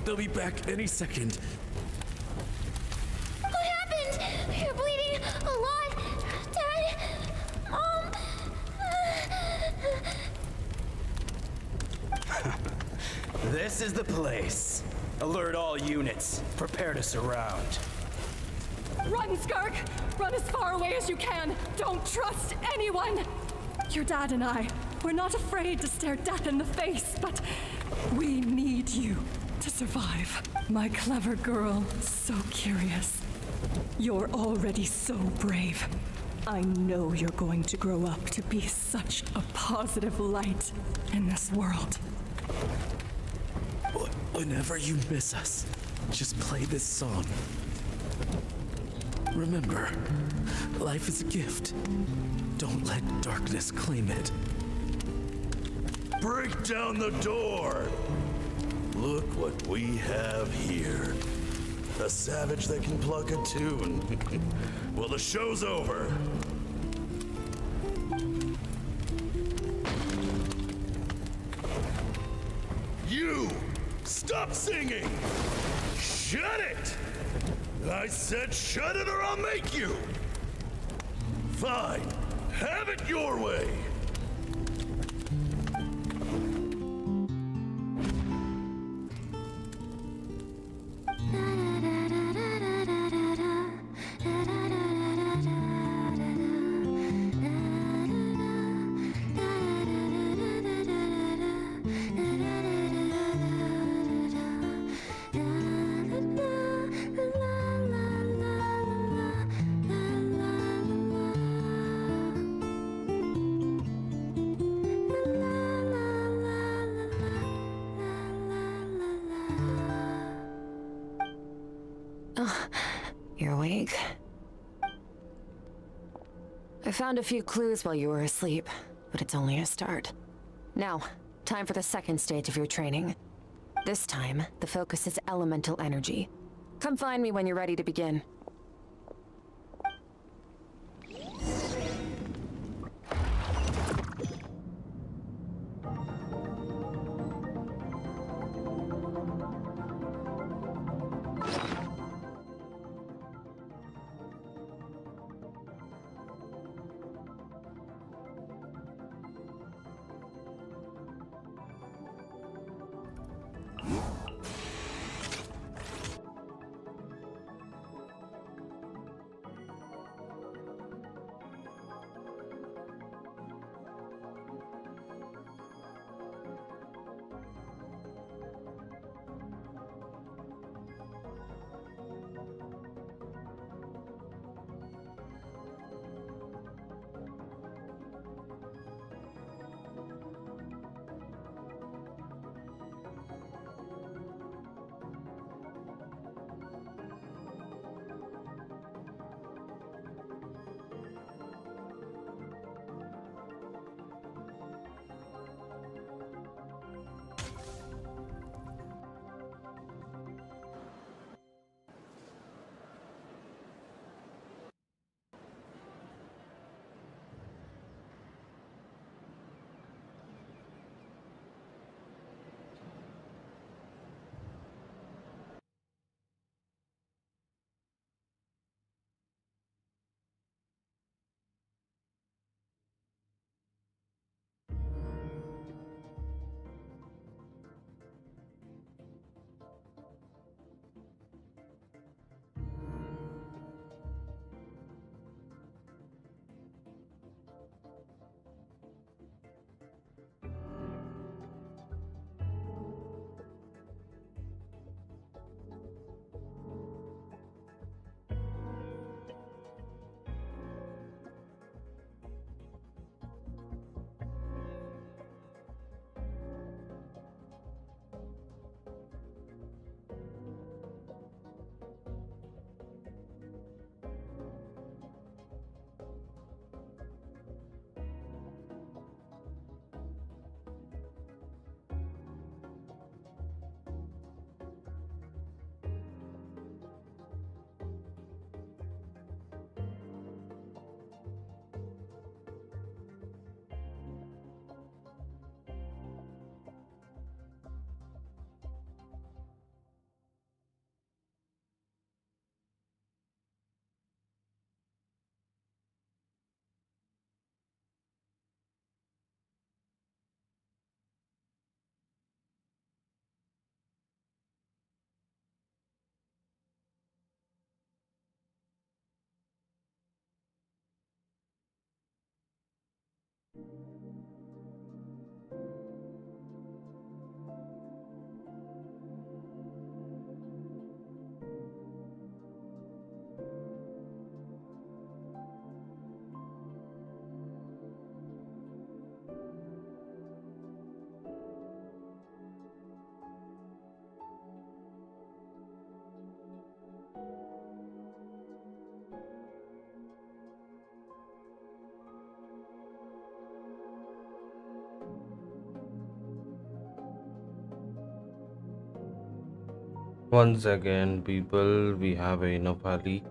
They'll be back any second. What happened? You're bleeding a lot. Dad? Mom? This is the place. Alert all units. Prepare to surround. Run, Skirk! Run as far away as you can! Don't trust anyone! Your dad and I, we're not afraid to stare death in the face, but we need you to survive. My clever girl, so curious. You're already so brave. I know you're going to grow up to be such a positive light in this world. Whenever you miss us, just play this song. Remember, life is a gift. Don't let darkness claim it. Break down the door! Look what we have here. A savage that can pluck a tune. Well, the show's over. You! Stop singing! Shut it! I said shut it or I'll make you! Fine. Have it your way! You're awake? I found a few clues while you were asleep, but it's only a start. Now, time for the second stage of your training. This time, the focus is elemental energy. Come find me when you're ready to begin. Once again, people, we have enough Ali.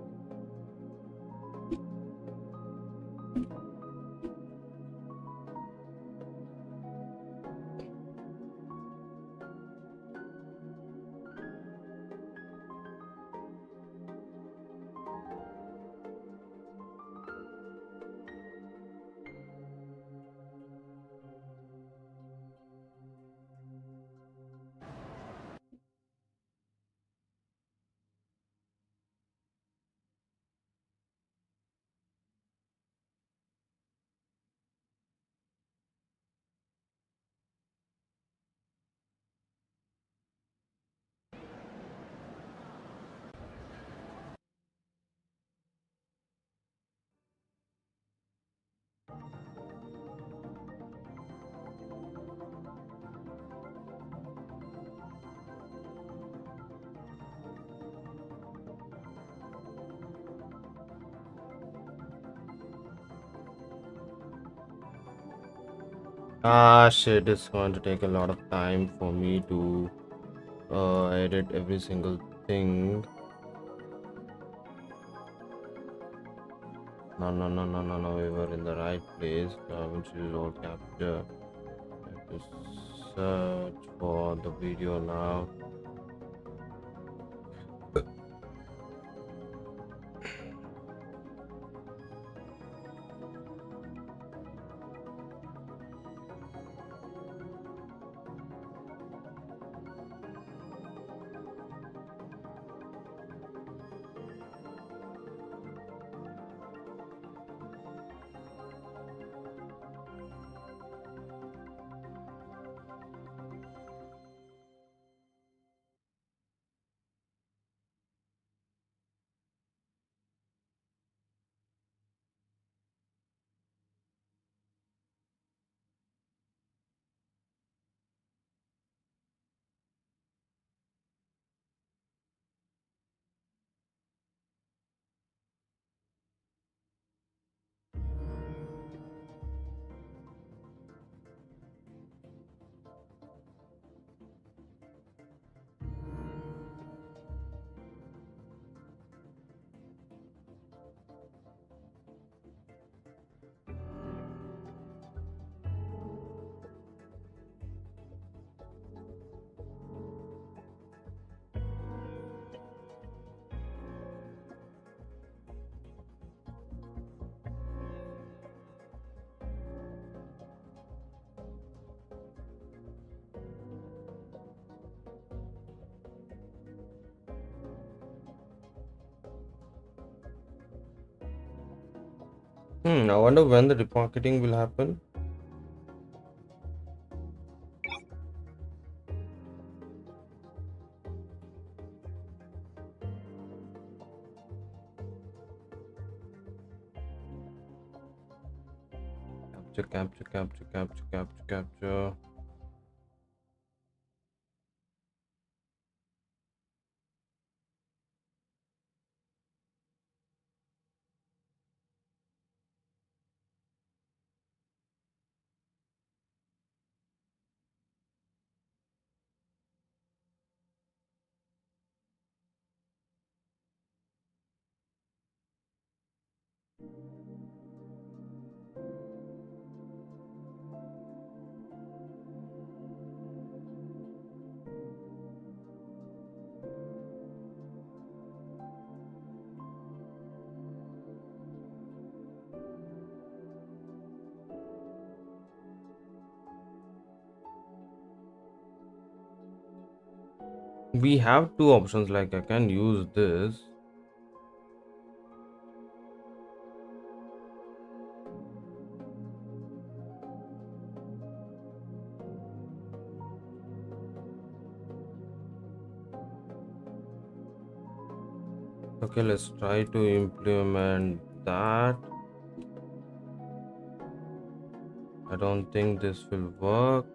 Ah shit, it's going to take a lot of time for me to edit every single thing. No, we were in the right place. I haven't choose all capture. I have to search for the video now. I wonder when the remarketing will happen. Capture. We have two options, like I can use this. Okay, let's try to implement that. I don't think this will work.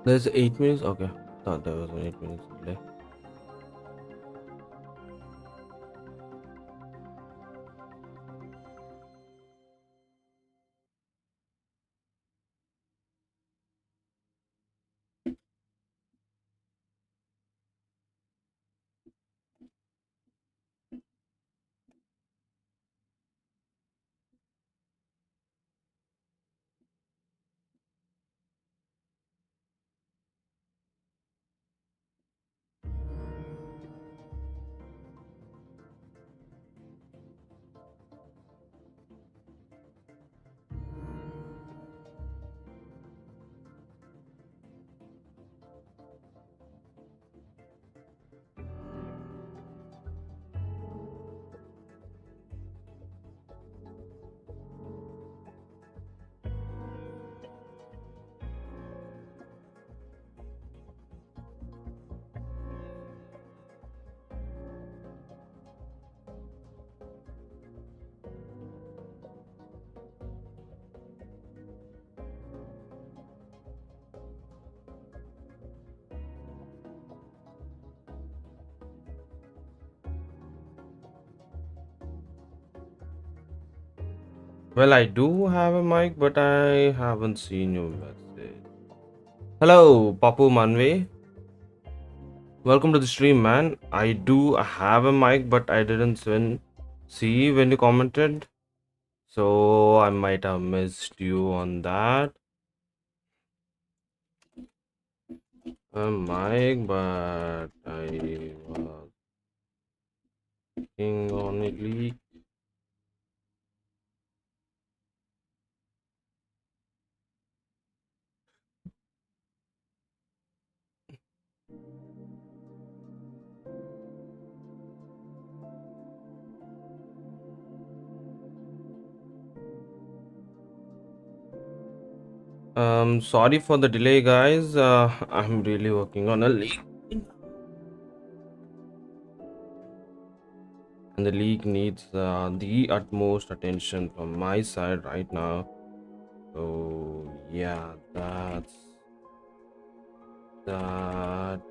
There's 8 minutes. Okay, thought there was an 8 minutes delay. Well, I do have a mic, but I haven't seen your message. Hello, Papu Manwe. Welcome to the stream, man. I do have a mic, but I didn't see when you commented. So I might have missed you on that. A mic, but I was working on it. Leak. Sorry for the delay, guys. I'm really working on a leak, and the leak needs the utmost attention from my side right now. So yeah, that's that.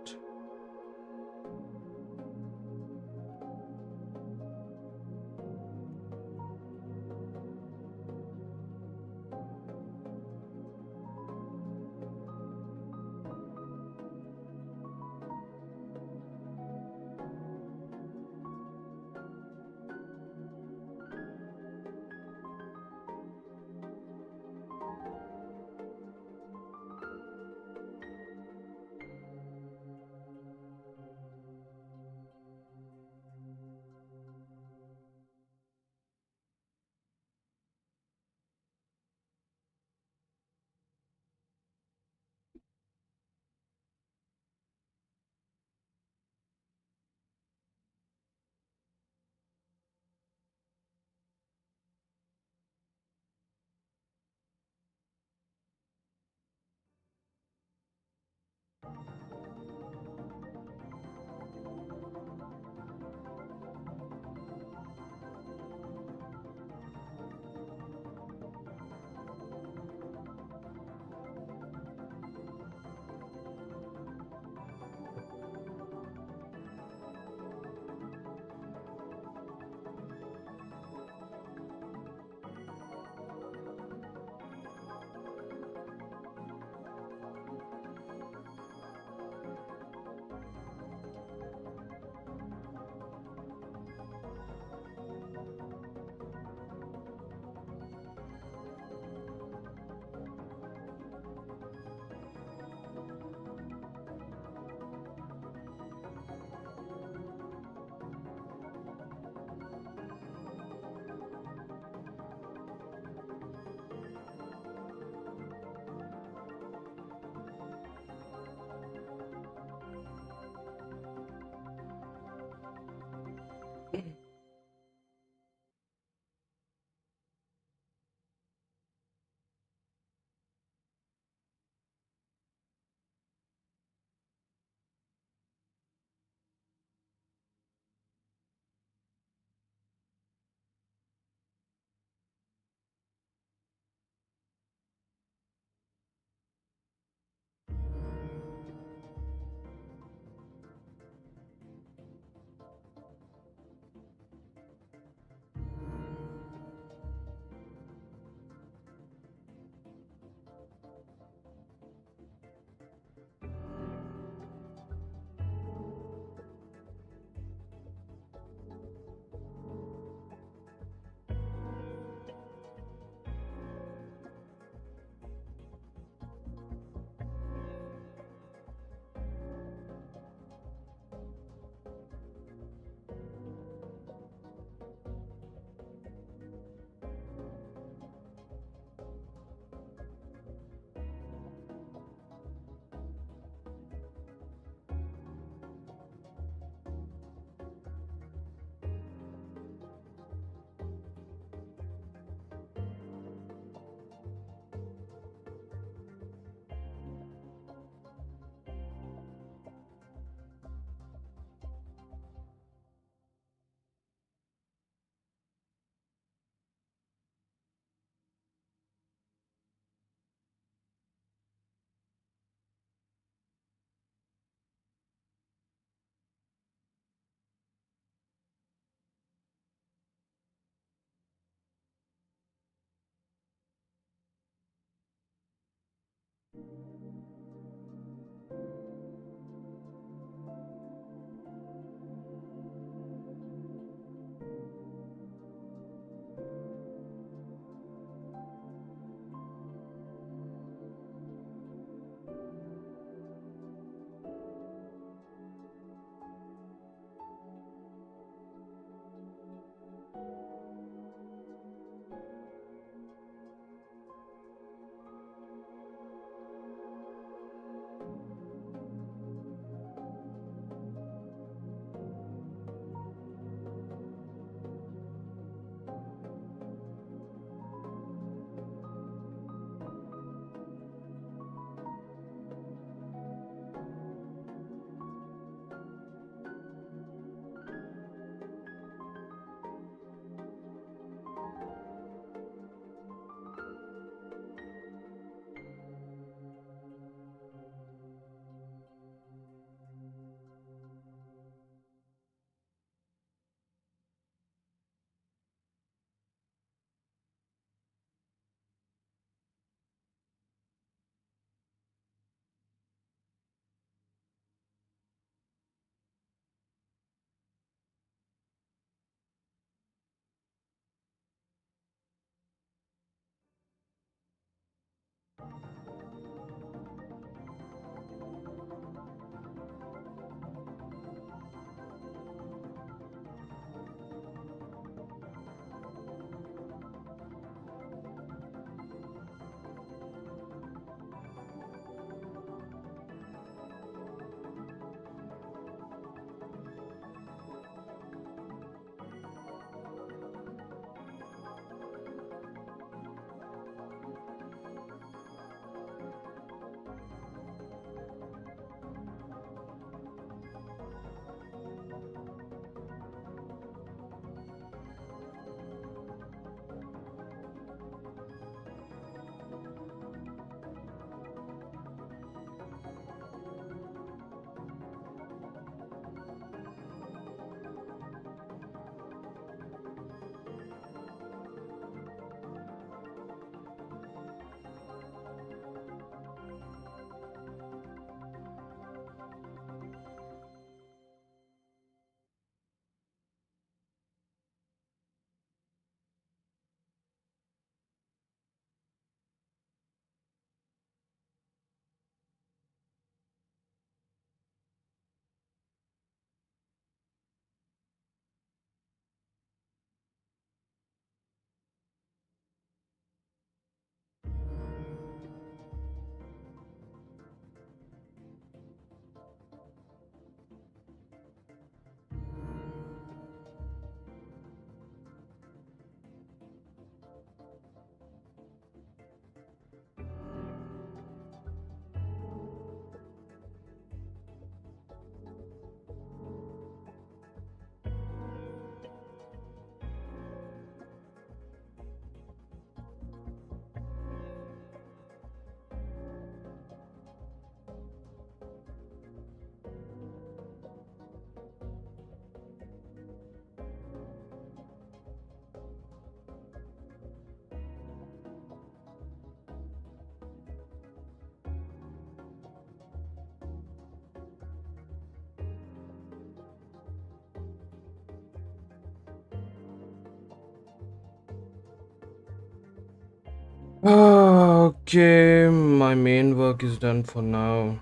Okay, my main work is done for now.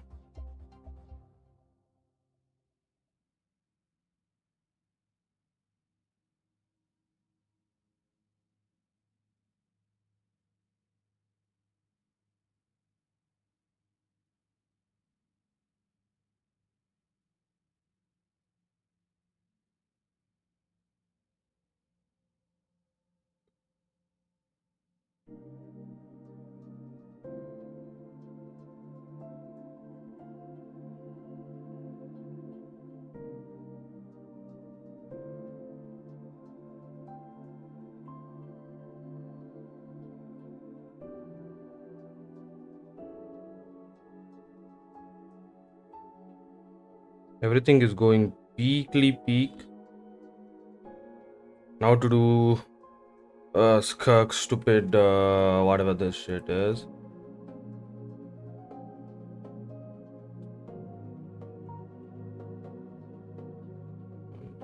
Everything is going peak. Now to do Skirk stupid whatever this shit is.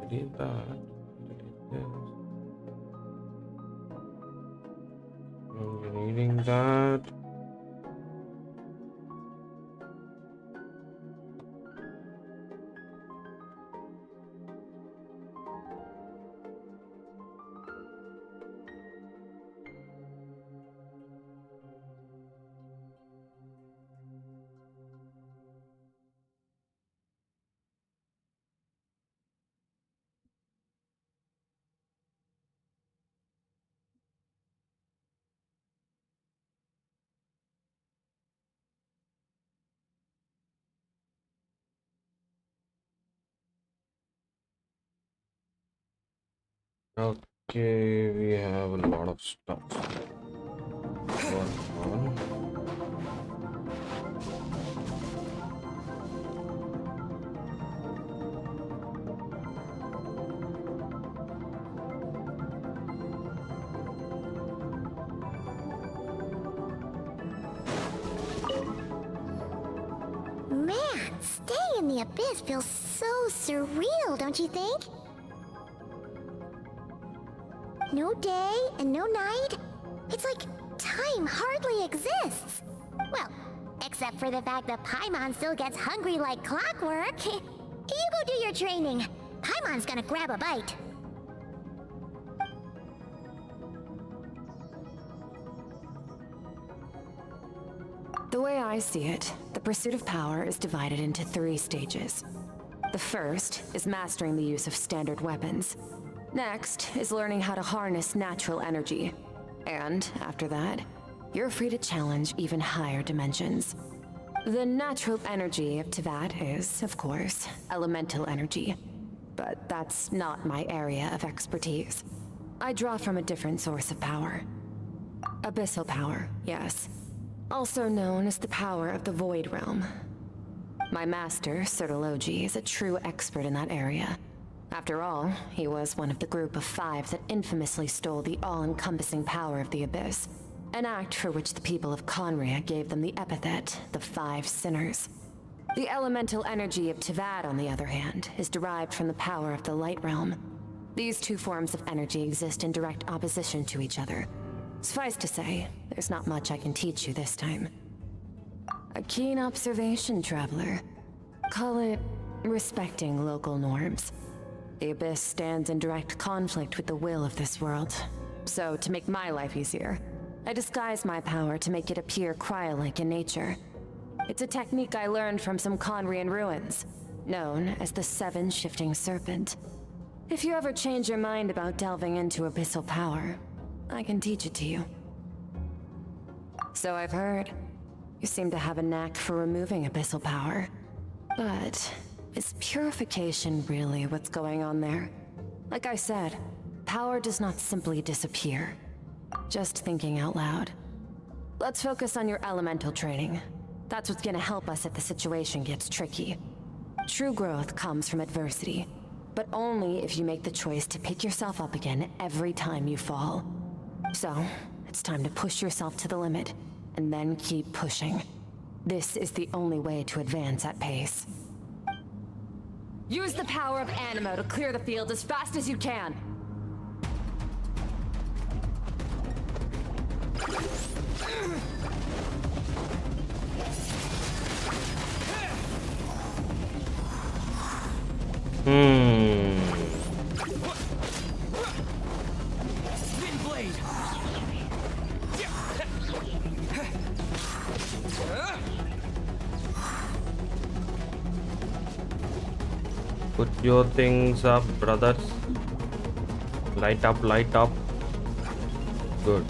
Delete that. Delete this. I'm needing that. Okay, we have a lot of stuff going on. Man, staying in the abyss feels so surreal, don't you think? No day and no night. It's like time hardly exists. Well, except for the fact that Paimon still gets hungry like clockwork. You go do your training. Paimon's gonna grab a bite. The way I see it, the pursuit of power is divided into 3 stages. The first is mastering the use of standard weapons. Next is learning how to harness natural energy. And after that, you're free to challenge even higher dimensions. The natural energy of Teyvat is, of course, elemental energy. But that's not my area of expertise. I draw from a different source of power. Abyssal power, yes. Also known as the power of the Void Realm. My master, Sertologi, is a true expert in that area. After all, he was one of the group of 5 that infamously stole the all-encompassing power of the Abyss, an act for which the people of Conria gave them the epithet, the 5 Sinners. The elemental energy of Teyvat, on the other hand, is derived from the power of the Light Realm. These 2 forms of energy exist in direct opposition to each other. Suffice to say, there's not much I can teach you this time. A keen observation, traveler. Call it respecting local norms. The Abyss stands in direct conflict with the will of this world. So, to make my life easier, I disguise my power to make it appear cryo-like in nature. It's a technique I learned from some Conrian ruins, known as the 7 Shifting Serpent. If you ever change your mind about delving into abyssal power, I can teach it to you. So I've heard. You seem to have a knack for removing abyssal power. But is purification really what's going on there? Like I said, power does not simply disappear. Just thinking out loud. Let's focus on your elemental training. That's what's gonna help us if the situation gets tricky. True growth comes from adversity, but only if you make the choice to pick yourself up again every time you fall. So, it's time to push yourself to the limit, and then keep pushing. This is the only way to advance at pace. Use the power of Animo to clear the field as fast as you can. Put your things up, brothers. Light up, light up. Good.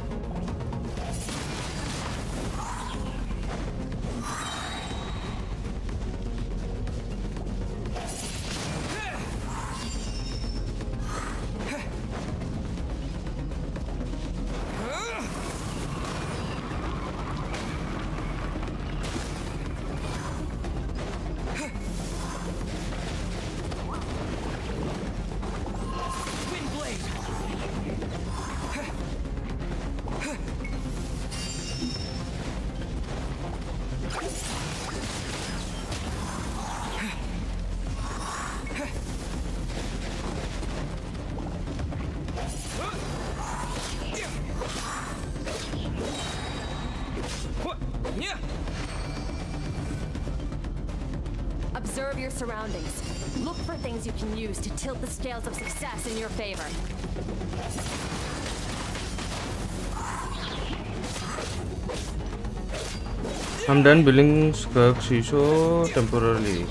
Observe your surroundings. Look for things you can use to tilt the scales of success in your favor. I'm done building Skirk Shisho temporarily.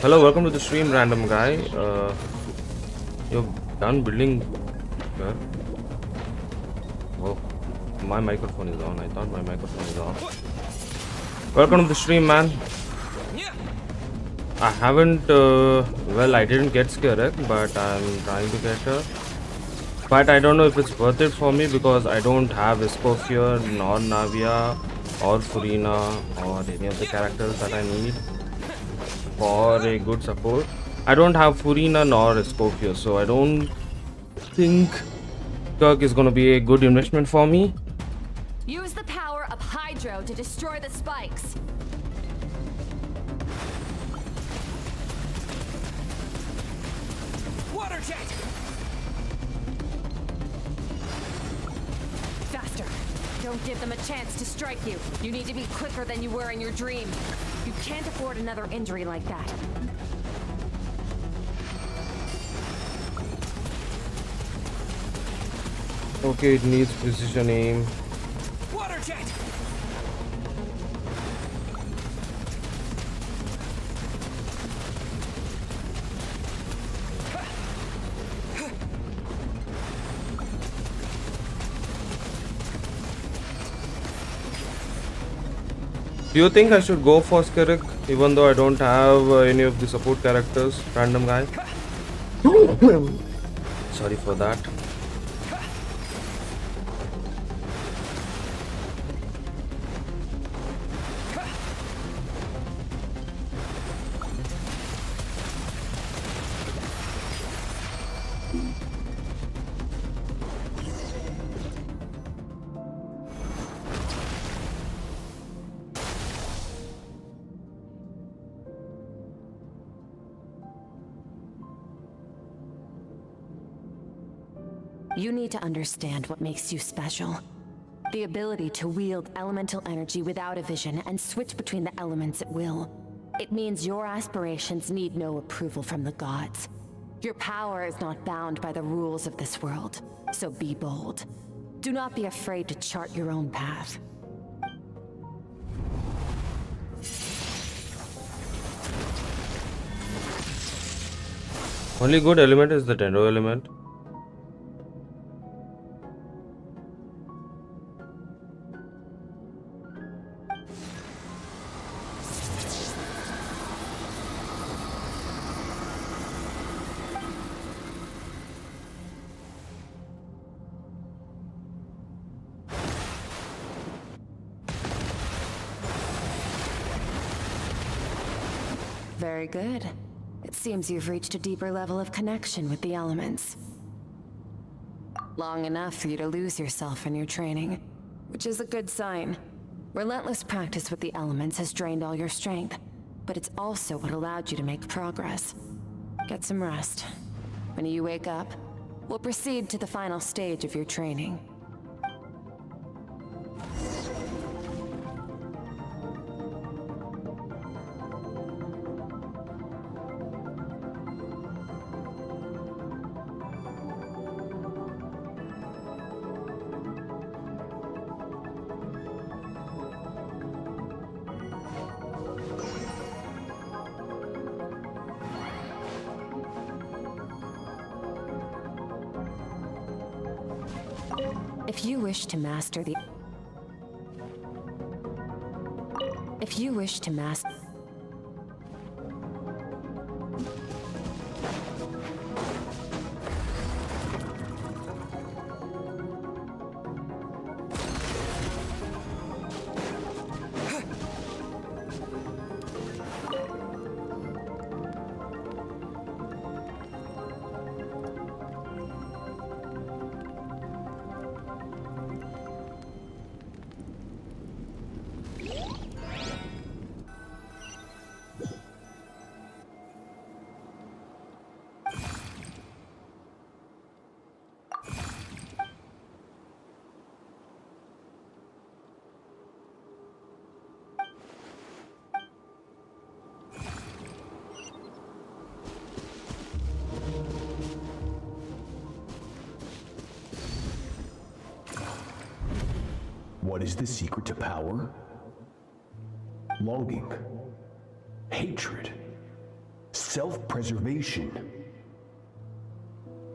Hello, welcome to the stream, random guy. You're done building Skirk? Oh, my microphone is on. I thought my microphone is off. Welcome to the stream, man. I haven't, well, I didn't get Skirk, but I'm trying to get her. But I don't know if it's worth it for me because I don't have Escoffier, nor Navia, or Furina, or any of the characters that I need for a good support. I don't have Furina nor Escoffier, so I don't think Skirk is gonna be a good investment for me. Use the power of Hydro to destroy the spikes. Water jet! Faster. Don't give them a chance to strike you. You need to be quicker than you were in your dream. You can't afford another injury like that. Okay, it needs precision aim. Water jet! Do you think I should go for Skirk even though I don't have any of the support characters? Random guy. Sorry for that. You need to understand what makes you special. The ability to wield elemental energy without a vision and switch between the elements at will. It means your aspirations need no approval from the gods. Your power is not bound by the rules of this world, so be bold. Do not be afraid to chart your own path. Only good element is the Tendo element. Very good. It seems you've reached a deeper level of connection with the elements. Long enough for you to lose yourself in your training, which is a good sign. Relentless practice with the elements has drained all your strength, but it's also what allowed you to make progress. Get some rest. When you wake up, we'll proceed to the final stage of your training. If you wish to master the... If you wish to master... What is the secret to power? Longing, hatred, self-preservation.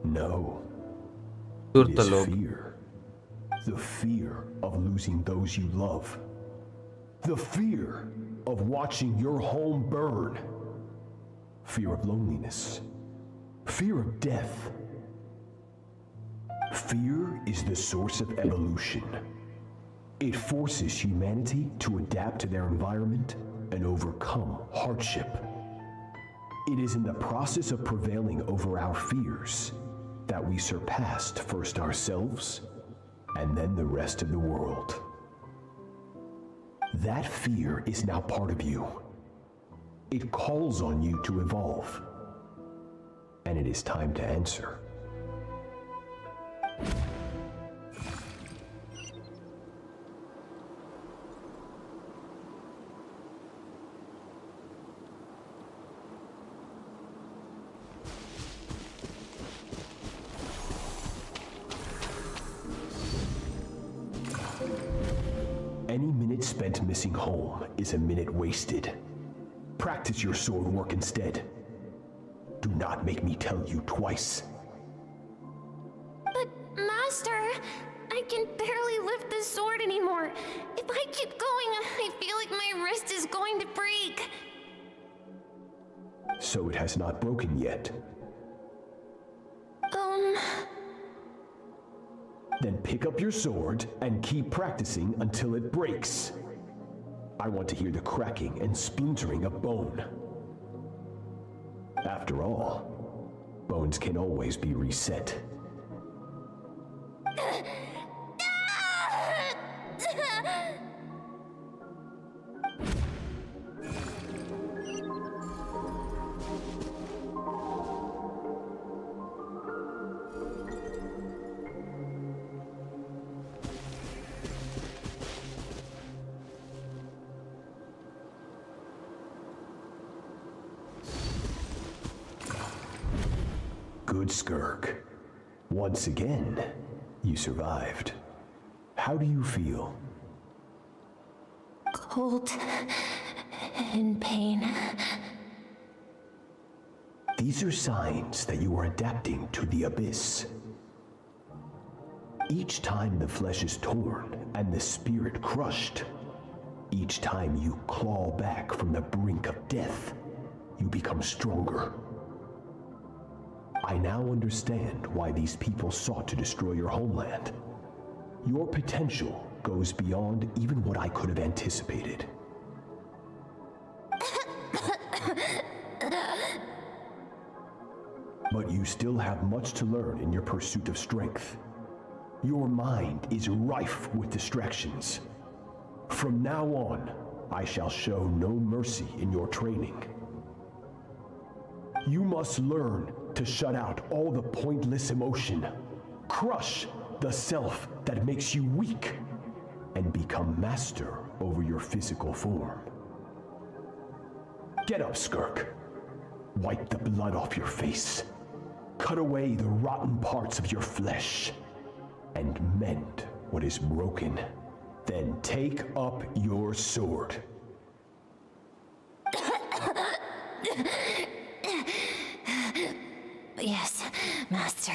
No, it is fear. The fear of losing those you love. The fear of watching your home burn. Fear of loneliness. Fear of death. Fear is the source of evolution. It forces humanity to adapt to their environment and overcome hardship. It is in the process of prevailing over our fears that we surpassed first ourselves and then the rest of the world. That fear is now part of you. It calls on you to evolve. And it is time to answer. Any minute spent missing home is a minute wasted. Practice your sword work instead. Do not make me tell you twice. But, Master, I can barely lift the sword anymore. If I keep going, I feel like my wrist is going to break. So it has not broken yet. Then pick up your sword and keep practicing until it breaks. I want to hear the cracking and splintering of bone. After all, bones can always be reset. Good, Skirk. Once again, you survived. How do you feel? Cold and pain. These are signs that you are adapting to the abyss. Each time the flesh is torn and the spirit crushed, each time you claw back from the brink of death, you become stronger. I now understand why these people sought to destroy your homeland. Your potential goes beyond even what I could have anticipated. But you still have much to learn in your pursuit of strength. Your mind is rife with distractions. From now on, I shall show no mercy in your training. You must learn to shut out all the pointless emotion, crush the self that makes you weak, and become master over your physical form. Get up, Skirk. Wipe the blood off your face. Cut away the rotten parts of your flesh, and mend what is broken. Then take up your sword. Yes, Master.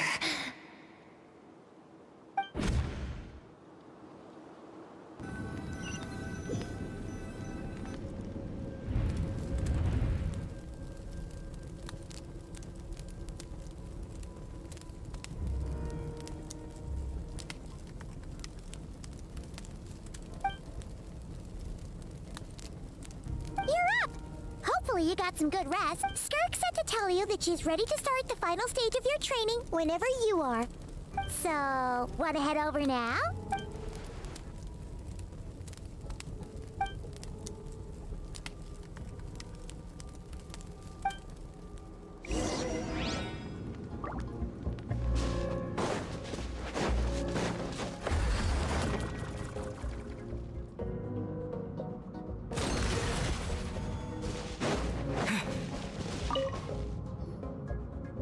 Hopefully you got some good rest. Skirk said to tell you that she's ready to start the final stage of your training whenever you are. So, wanna head over now?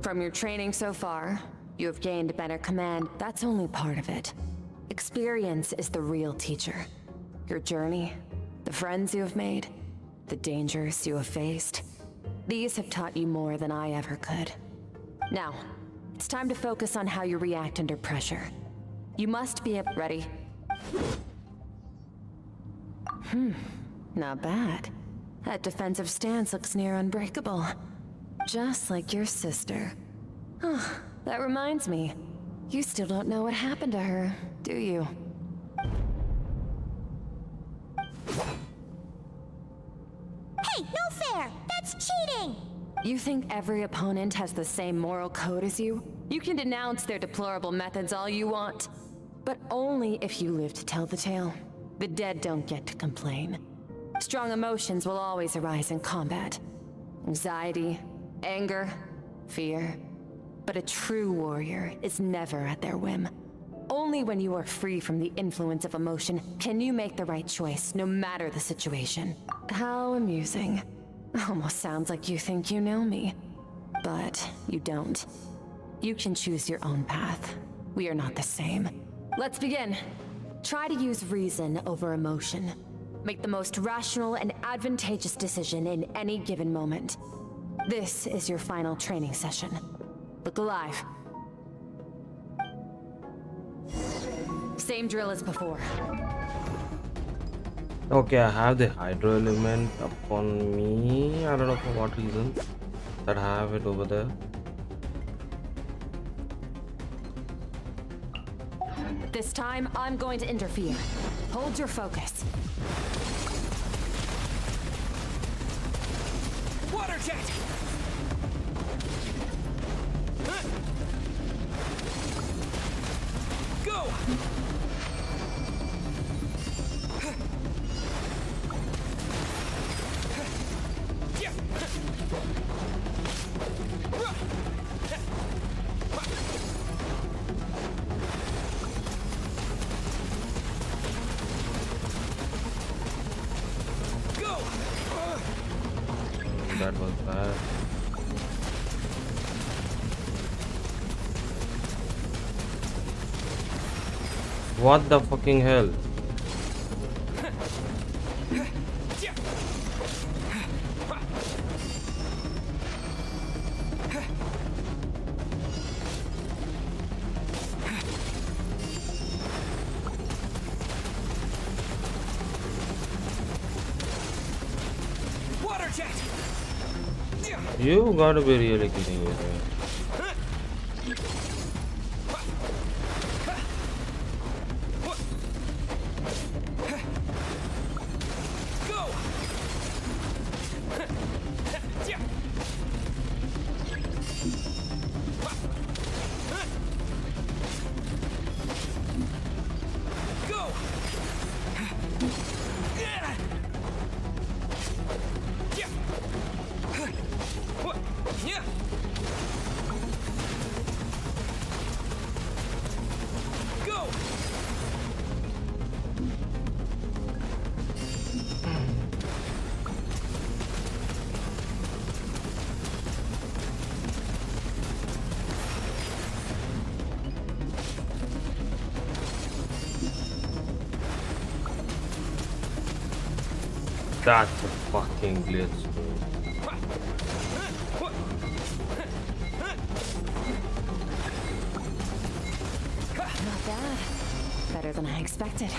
From your training so far, you have gained better command. That's only part of it. Experience is the real teacher. Your journey, the friends you have made, the dangers you have faced. These have taught you more than I ever could. Now, it's time to focus on how you react under pressure. You must be ready. Not bad. That defensive stance looks near unbreakable. Just like your sister. Oh, that reminds me. You still don't know what happened to her, do you? Hey, no fair! That's cheating! You think every opponent has the same moral code as you? You can denounce their deplorable methods all you want, but only if you live to tell the tale. The dead don't get to complain. Strong emotions will always arise in combat. Anxiety, anger, fear. But a true warrior is never at their whim. Only when you are free from the influence of emotion can you make the right choice, no matter the situation. How amusing. Almost sounds like you think you know me. But you don't. You can choose your own path. We are not the same. Let's begin. Try to use reason over emotion. Make the most rational and advantageous decision in any given moment. This is your final training session. Look alive. Same drill as before. Okay, I have the hydro element upon me. I don't know for what reason that I have it over there. This time, I'm going to interfere. Hold your focus. Water jet! Go! That was bad. What the fucking hell? Water jet! You gotta be really kidding me, man. That's a fucking glitch, bro. Not bad. Better than I expected.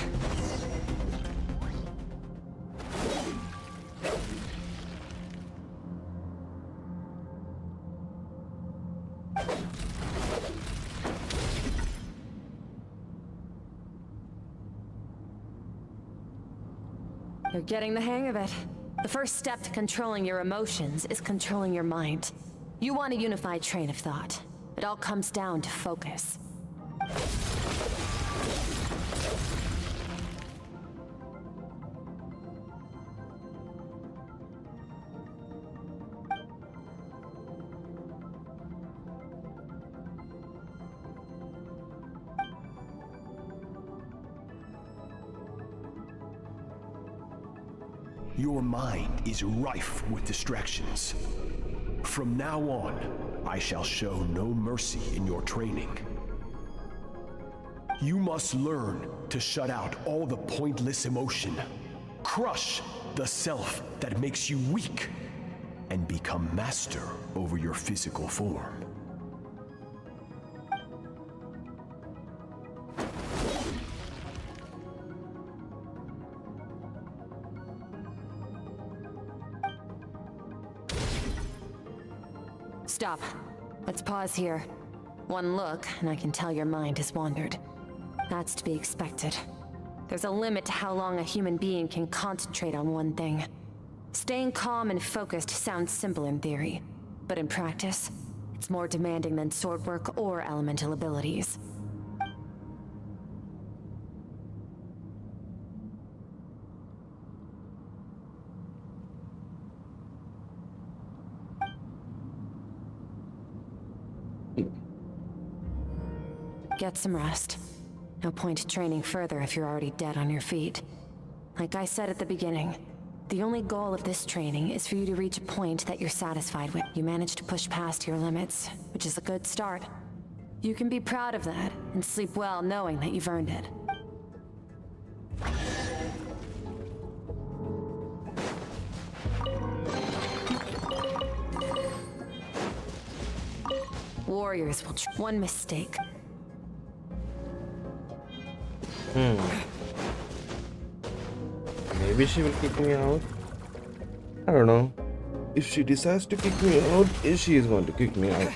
You're getting the hang of it. The first step to controlling your emotions is controlling your mind. You want a unified train of thought. It all comes down to focus. Your mind is rife with distractions. From now on, I shall show no mercy in your training. You must learn to shut out all the pointless emotion, crush the self that makes you weak, and become master over your physical form. Stop. Let's pause here. One look, and I can tell your mind has wandered. That's to be expected. There's a limit to how long a human being can concentrate on one thing. Staying calm and focused sounds simple in theory, but in practice, it's more demanding than sword work or elemental abilities. Get some rest. No point training further if you're already dead on your feet. Like I said at the beginning, the only goal of this training is for you to reach a point that you're satisfied with. You managed to push past your limits, which is a good start. You can be proud of that and sleep well knowing that you've earned it. Warriors will one mistake. Maybe she will kick me out. I don't know. If she decides to kick me out, she is going to kick me out.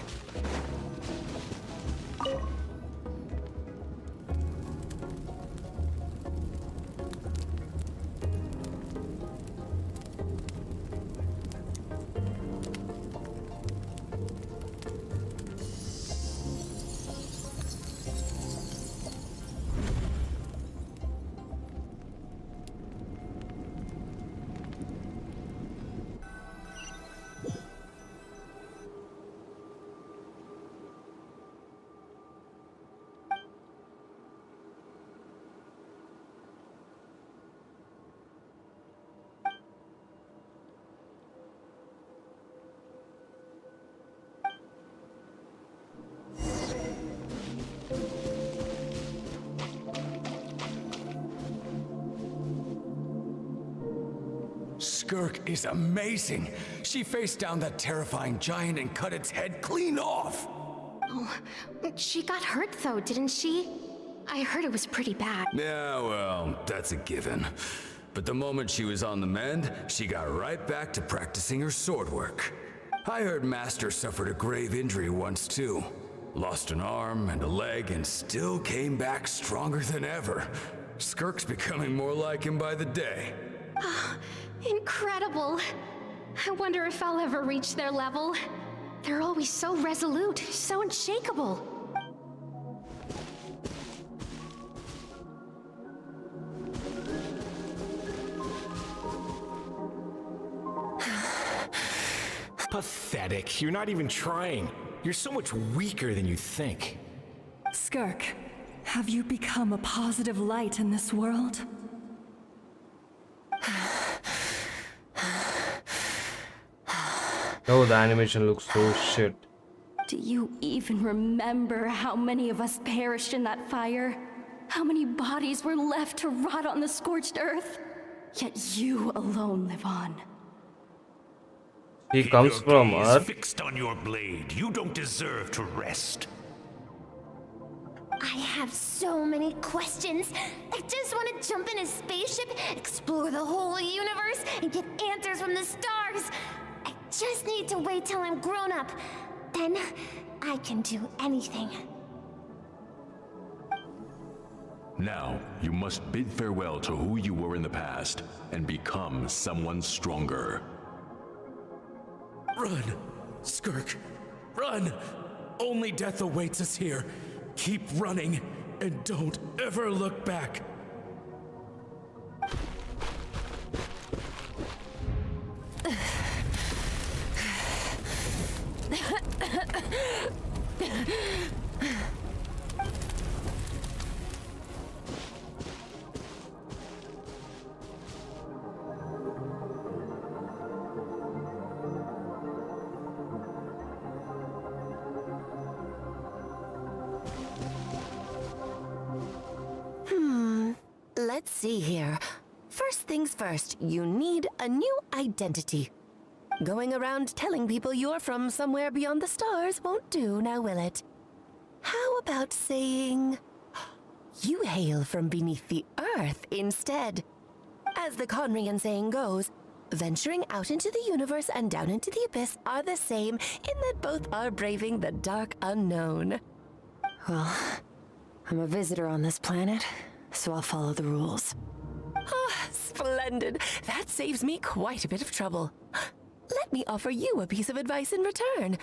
Skirk is amazing. She faced down that terrifying giant and cut its head clean off. Oh, she got hurt though, didn't she? I heard it was pretty bad. Yeah, well, that's a given. But the moment she was on the mend, she got right back to practicing her sword work. I heard Master suffered a grave injury once too. Lost an arm and a leg and still came back stronger than ever. Skirk's becoming more like him by the day. Incredible. I wonder if I'll ever reach their level. They're always so resolute, so unshakable. Pathetic. You're not even trying. You're so much weaker than you think. Skirk, have you become a positive light in this world? Oh, the animation looks so shit. Do you even remember how many of us perished in that fire? How many bodies were left to rot on the scorched earth? Yet you alone live on. He comes from Earth. Fixed on your blade. You don't deserve to rest. I have so many questions. I just want to jump in a spaceship, explore the whole universe, and get answers from the stars. I just need to wait till I'm grown up. Then I can do anything. Now, you must bid farewell to who you were in the past and become someone stronger. Run! Skirk! Run! Only death awaits us here. Keep running, and don't ever look back. Let's see here. First things first, you need a new identity. Going around telling people you're from somewhere beyond the stars won't do, now will it? How about saying you hail from beneath the earth instead? As the Conrian saying goes, venturing out into the universe and down into the abyss are the same in that both are braving the dark unknown. Well, I'm a visitor on this planet, so I'll follow the rules. Ah, splendid. That saves me quite a bit of trouble. Let me offer you a piece of advice in return,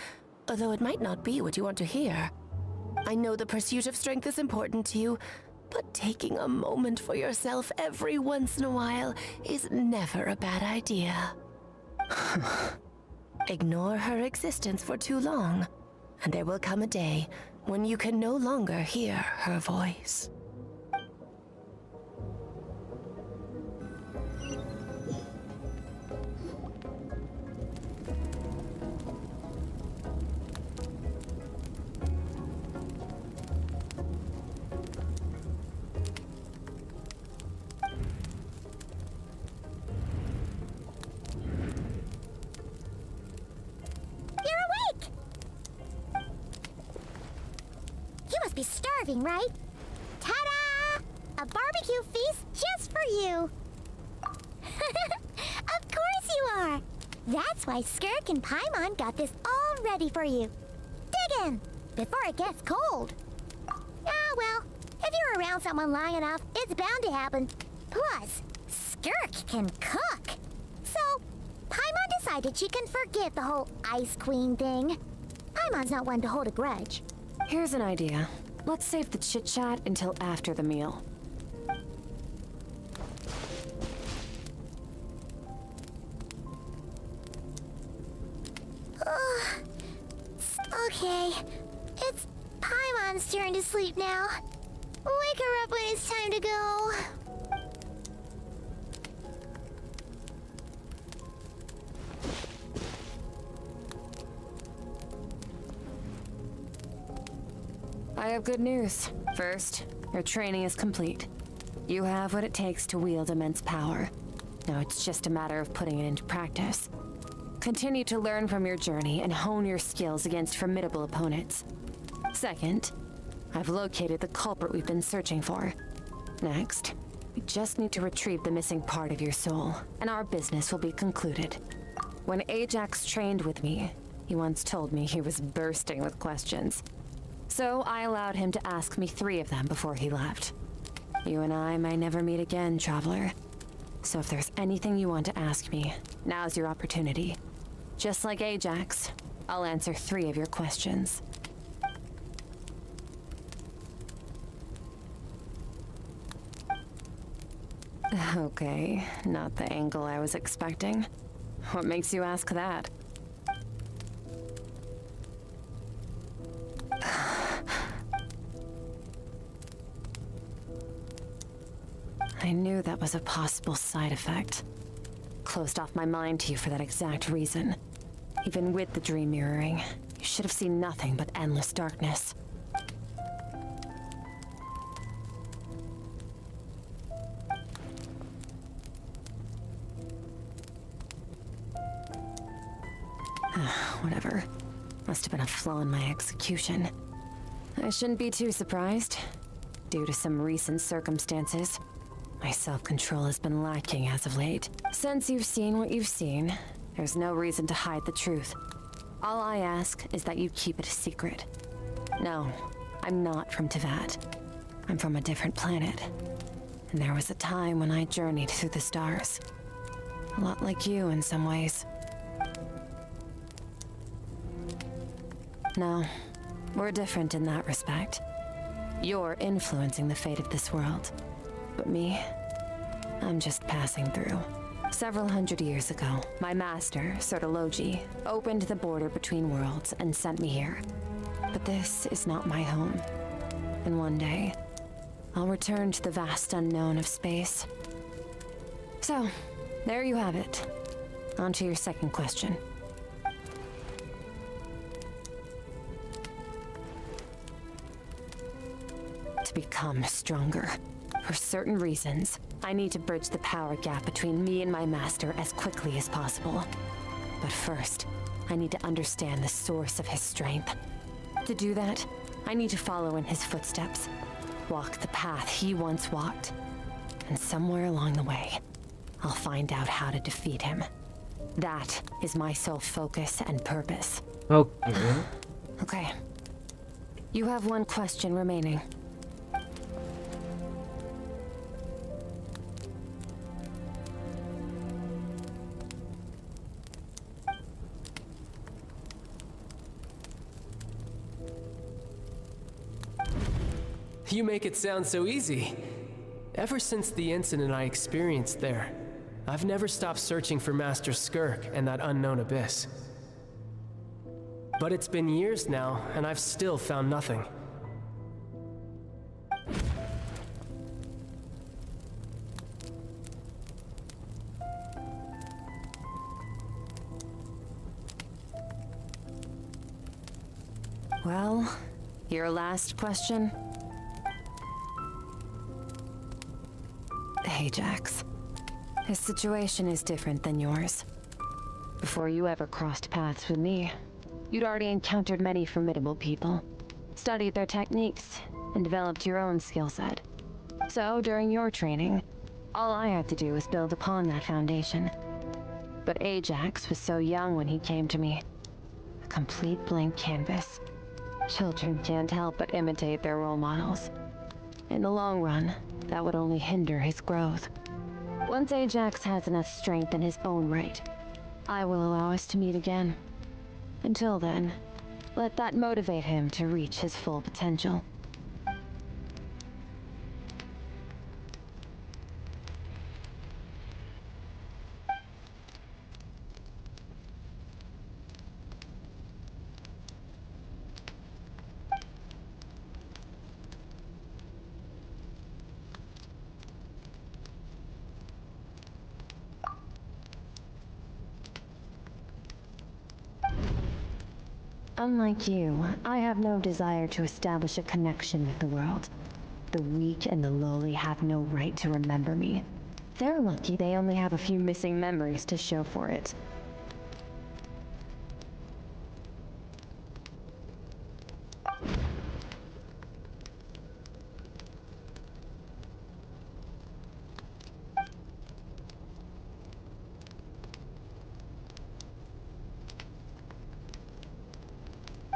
although it might not be what you want to hear. I know the pursuit of strength is important to you, but taking a moment for yourself every once in a while is never a bad idea. Ignore her existence for too long, and there will come a day when you can no longer hear her voice. Be starving, right? Ta-da! A barbecue feast just for you! Of course you are! That's why Skirk and Paimon got this all ready for you. Dig in, before it gets cold. Ah, well, if you're around someone long enough, it's bound to happen. Plus, Skirk can cook. So, Paimon decided she can forget the whole Ice Queen thing. Paimon's not one to hold a grudge. Here's an idea. Let's save the chit-chat until after the meal. Okay. It's Paimon's turn to sleep now. Wake her up when it's time to go. I have good news. First, your training is complete. You have what it takes to wield immense power. Now it's just a matter of putting it into practice. Continue to learn from your journey and hone your skills against formidable opponents. Second, I've located the culprit we've been searching for. Next, we just need to retrieve the missing part of your soul, and our business will be concluded. When Ajax trained with me, he once told me he was bursting with questions. So I allowed him to ask me 3 of them before he left. You and I may never meet again, Traveler. So if there's anything you want to ask me, now's your opportunity. Just like Ajax, I'll answer 3 of your questions. Okay, not the angle I was expecting. What makes you ask that? I knew that was a possible side effect. Closed off my mind to you for that exact reason. Even with the dream mirroring, you should have seen nothing but endless darkness. Whatever. Must have been a flaw in my execution. I shouldn't be too surprised. Due to some recent circumstances, my self-control has been lacking as of late. Since you've seen what you've seen, there's no reason to hide the truth. All I ask is that you keep it a secret. No, I'm not from Tevat. I'm from a different planet. And there was a time when I journeyed through the stars. A lot like you in some ways. No, we're different in that respect. You're influencing the fate of this world. But me, I'm just passing through. Several hundred years ago, my master, Sertologi, opened the border between worlds and sent me here. But this is not my home. And one day, I'll return to the vast unknown of space. So, there you have it. On to your second question. To become stronger. For certain reasons, I need to bridge the power gap between me and my master as quickly as possible. But first, I need to understand the source of his strength. To do that, I need to follow in his footsteps. Walk the path he once walked. And somewhere along the way, I'll find out how to defeat him. That is my sole focus and purpose. Okay. Okay. You have one question remaining. You make it sound so easy. Ever since the incident I experienced there, I've never stopped searching for Master Skirk and that unknown abyss. But it's been years now, and I've still found nothing. Well, your last question? Ajax. His situation is different than yours. Before you ever crossed paths with me, you'd already encountered many formidable people, studied their techniques, and developed your own skill set. So, during your training, all I had to do was build upon that foundation. But Ajax was so young when he came to me. A complete blank canvas. Children can't help but imitate their role models. In the long run, that would only hinder his growth. Once Ajax has enough strength in his own right, I will allow us to meet again. Until then, let that motivate him to reach his full potential. Unlike you, I have no desire to establish a connection with the world. The weak and the lowly have no right to remember me. They're lucky they only have a few missing memories to show for it.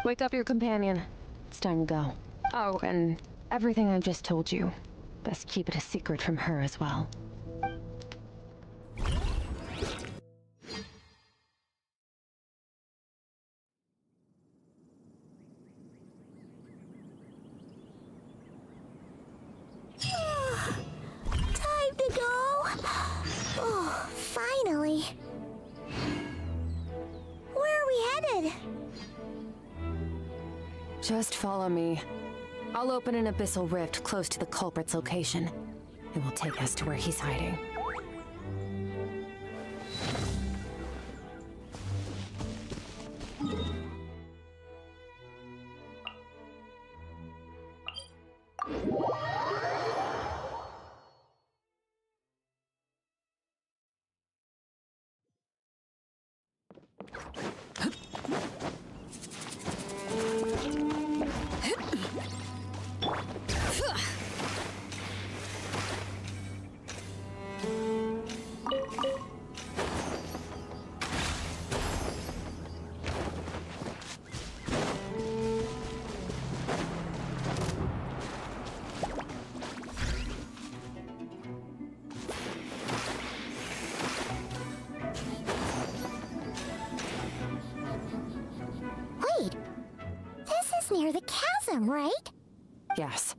Wake up your companion. It's time to go. Oh, and everything I just told you. Best keep it a secret from her as well. Time to go! Oh, finally. Where are we headed? Just follow me. I'll open an abyssal rift close to the culprit's location. It will take us to where he's hiding. the chasm, right? Yes.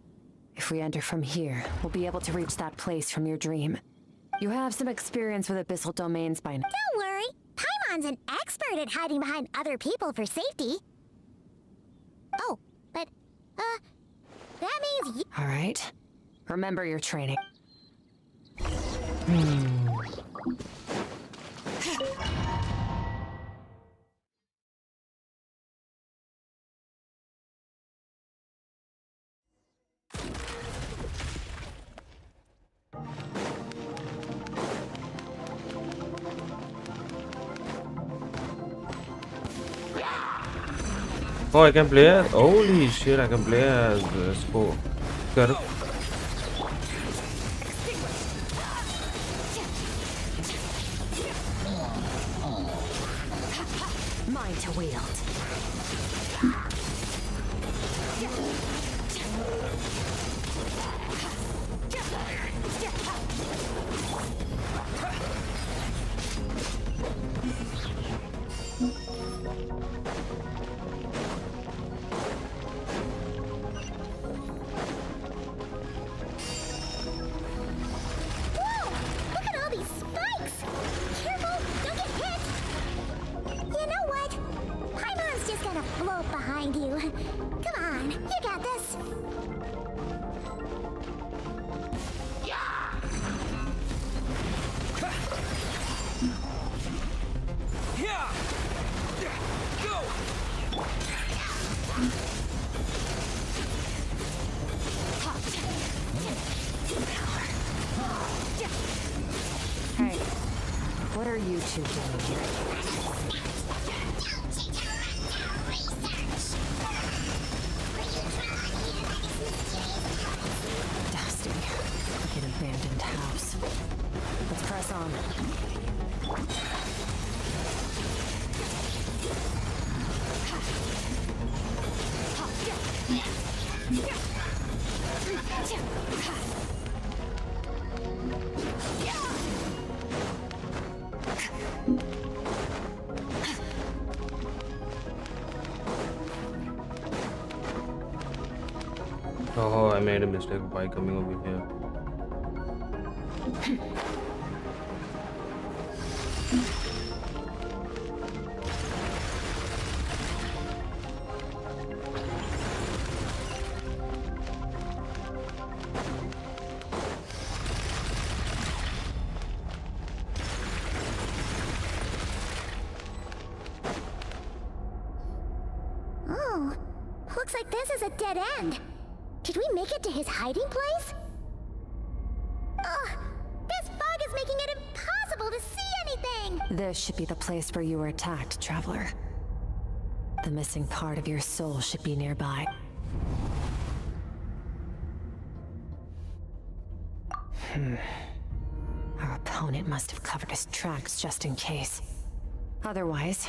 If we enter from here, we'll be able to reach that place from your dream. You have some experience with abyssal domains by now. Don't worry. Paimon's an expert at hiding behind other people for safety. Oh, but, that means you— All right. Remember your training. Oh, I can play as— holy shit, I can play as Skirk. Mine to wield. Look at all these spikes! Careful, don't get hit! You know what? Paimon's just gonna float behind you. Come on, you got this. Hey, what are you two doing here? Dusty, like an abandoned house. Let's press on. Oh, I made a mistake by coming over here. Oh, looks like this is a dead end. Did we make it to his hiding place? Ugh, this fog is making it impossible to see anything! This should be the place where you were attacked, Traveler. The missing part of your soul should be nearby. Our opponent must have covered his tracks just in case. Otherwise,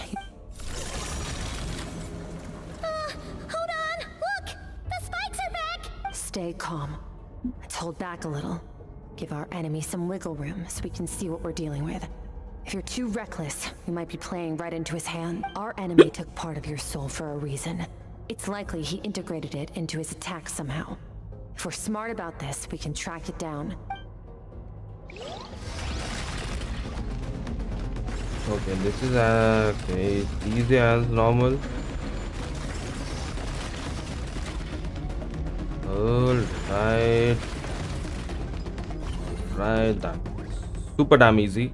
Hold on! Look! The spikes are back! stay calm. Let's hold back a little. Give our enemy some wiggle room so we can see what we're dealing with. If you're too reckless, we might be playing right into his hand. Our enemy took part of your soul for a reason. It's likely he integrated it into his attack somehow. If we're smart about this, we can track it down. Okay, this is okay, easy as normal. Alright. Right, that's super damn easy.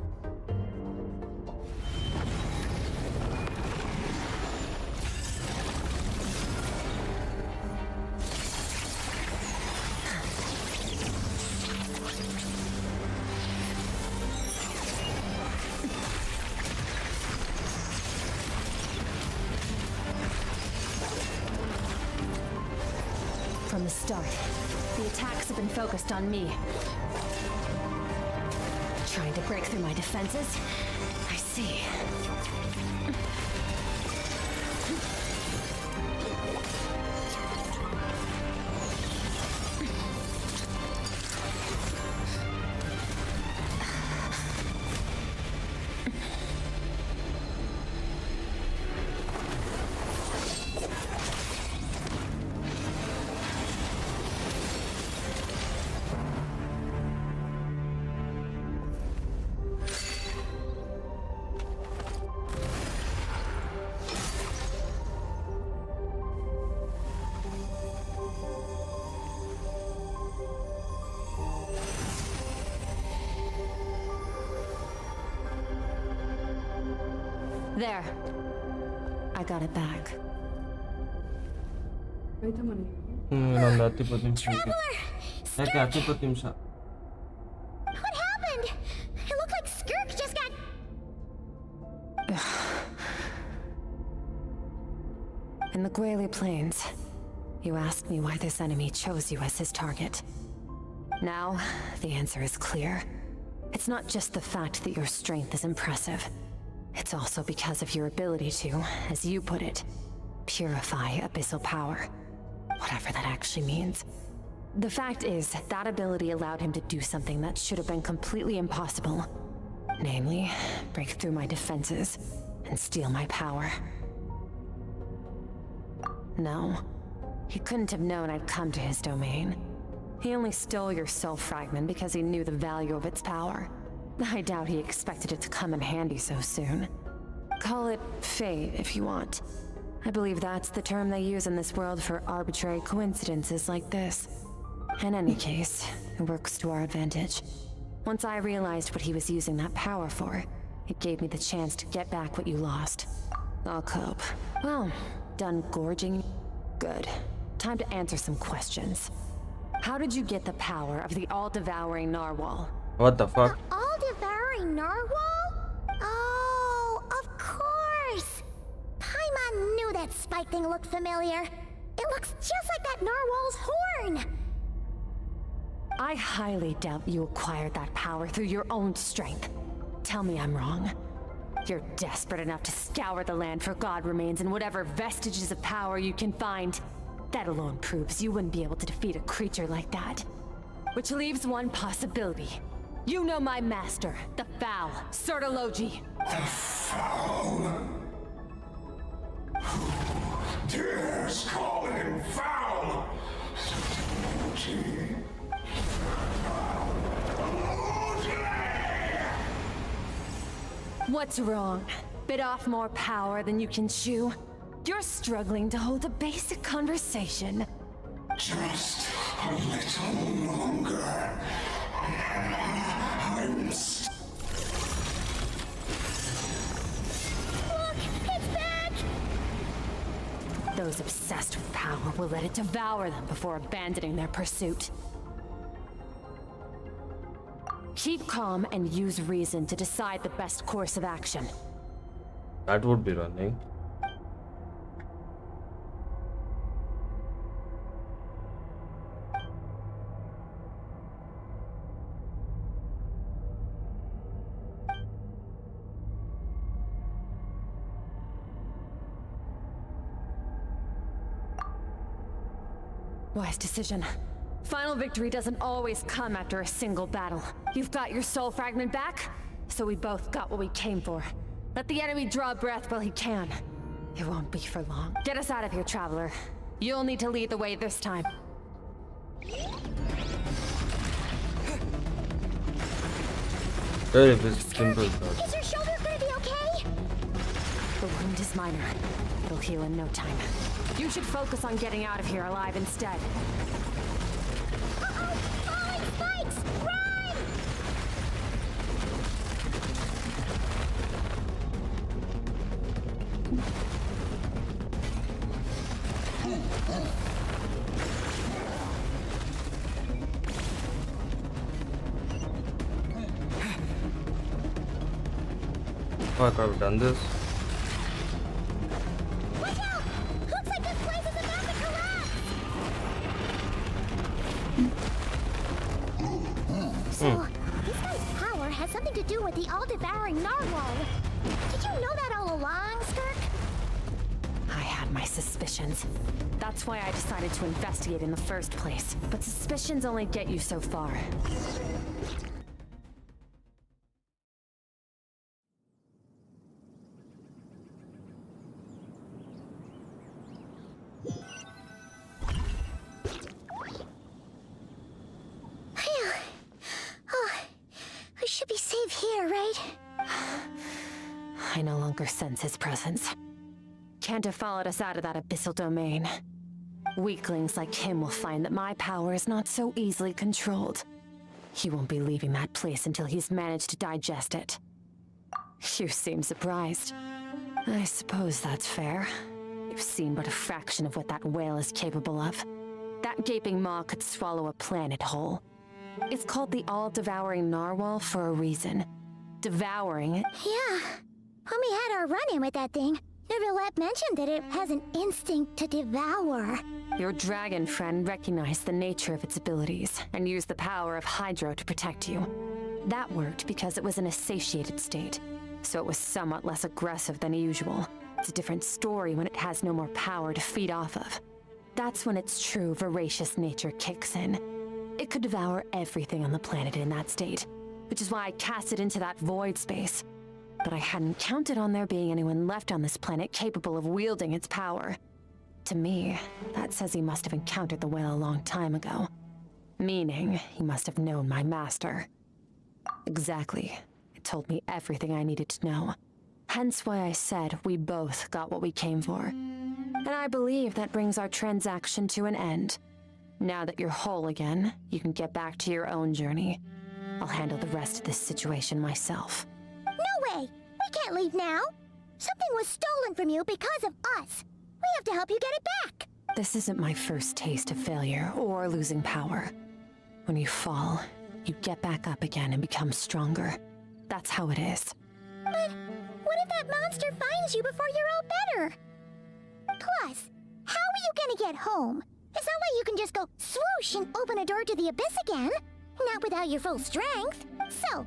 From the start, the attacks have been focused on me. Trying to break through my defenses? I see. There. I got it back. ಇನ್ನೊಂದು 10 ನಿಮಿಷ ಯಾಕೆ 10 ನಿಮಿಷ What happened? It looked like Skirk just got... In the Guili Plains, you asked me why this enemy chose you as his target. Now, the answer is clear. It's not just the fact that your strength is impressive. It's also because of your ability to, as you put it, purify abyssal power. Whatever that actually means. The fact is, that ability allowed him to do something that should have been completely impossible. Namely, break through my defenses and steal my power. No, he couldn't have known I'd come to his domain. He only stole your soul fragment because he knew the value of its power. I doubt he expected it to come in handy so soon. Call it fate if you want. I believe that's the term they use in this world for arbitrary coincidences like this. In any case, it works to our advantage. Once I realized what he was using that power for, it gave me the chance to get back what you lost. I'll cope. Well, done gorging? Good. Time to answer some questions. How did you get the power of the all-devouring narwhal? What the fuck? All-devouring narwhal? Oh, of course! Paimon knew that spike thing looked familiar. It looks just like that narwhal's horn! I highly doubt you acquired that power through your own strength. Tell me I'm wrong. You're desperate enough to scour the land for god remains and whatever vestiges of power you can find. That alone proves you wouldn't be able to defeat a creature like that. Which leaves one possibility. You know my master, the Foul, Sertologi. The Foul? Who dares call him Foul? What's wrong? Bit off more power than you can chew? You're struggling to hold a basic conversation. Just a little longer. Look, it's back! Those obsessed with power will let it devour them before abandoning their pursuit. Keep calm and use reason to decide the best course of action. That would be running. Wise decision. Final victory doesn't always come after a single battle. You've got your soul fragment back, so we both got what we came for. Let the enemy draw breath while he can. It won't be for long. Get us out of here, Traveler. You'll need to lead the way this time. Very simple. Is your shoulder gonna be okay? The wound is minor. It'll heal in no time. You should focus on getting out of here alive instead. Uh-oh! Falling spikes! Run! Fuck, I've done this. Watch out! Looks like this place is about to collapse! So, this guy's power has something to do with the all-devouring narwhal. Did you know that all along, Skirk? I had my suspicions. That's why I decided to investigate in the first place. But suspicions only get you so far. Phew. Oh, we should be safe here, right? I no longer sense his presence. Can't have followed us out of that abyssal domain. Weaklings like him will find that my power is not so easily controlled. He won't be leaving that place until he's managed to digest it. You seem surprised. I suppose that's fair. You've seen but a fraction of what that whale is capable of. That gaping maw could swallow a planet whole. It's called the all-devouring narwhal for a reason. Devouring it. Yeah. When we had our run-in with that thing, Neverlet mentioned that it has an instinct to devour. Your dragon friend recognized the nature of its abilities and used the power of Hydro to protect you. That worked because it was in a satiated state, so it was somewhat less aggressive than usual. It's a different story when it has no more power to feed off of. That's when its true voracious nature kicks in. It could devour everything on the planet in that state, which is why I cast it into that void space. But I hadn't counted on there being anyone left on this planet capable of wielding its power. To me, that says he must have encountered the whale a long time ago. Meaning, he must have known my master. Exactly. It told me everything I needed to know. Hence why I said we both got what we came for. And I believe that brings our transaction to an end. Now that you're whole again, you can get back to your own journey. I'll handle the rest of this situation myself. No way! We can't leave now! Something was stolen from you because of us! We have to help you get it back! This isn't my first taste of failure or losing power. When you fall, you get back up again and become stronger. That's how it is. But what if that monster finds you before you're all better? Plus, how are you gonna get home? It's not like you can just go swoosh and open a door to the abyss again. Not without your full strength. So,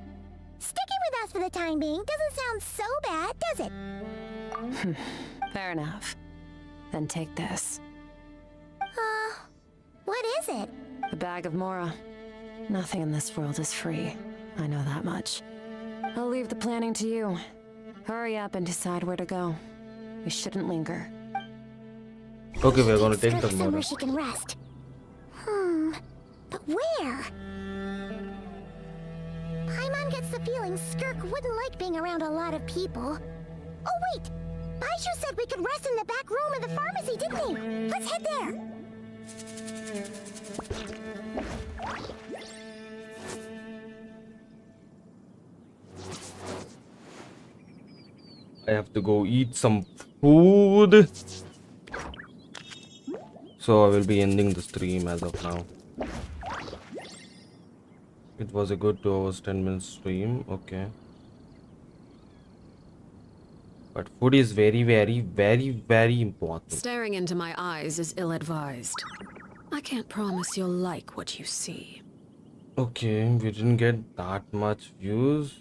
sticking with us for the time being doesn't sound so bad, does it? Fair enough. Then take this. What is it? A bag of Mora. Nothing in this world is free. I know that much. I'll leave the planning to you. Hurry up and decide where to go. We shouldn't linger. Okay, we're gonna take the somewhere Mora. she can rest. But where? Paimon gets the feeling Skirk wouldn't like being around a lot of people. Oh wait! Baishu said we could rest in the back room of the pharmacy, didn't he? Let's head there! I have to go eat some food. So I will be ending the stream as of now. It was a good 2 hours 10 minutes stream. Okay. But food is very important. Staring into my eyes is ill-advised. I can't promise you'll like what you see. Okay, we didn't get that much views.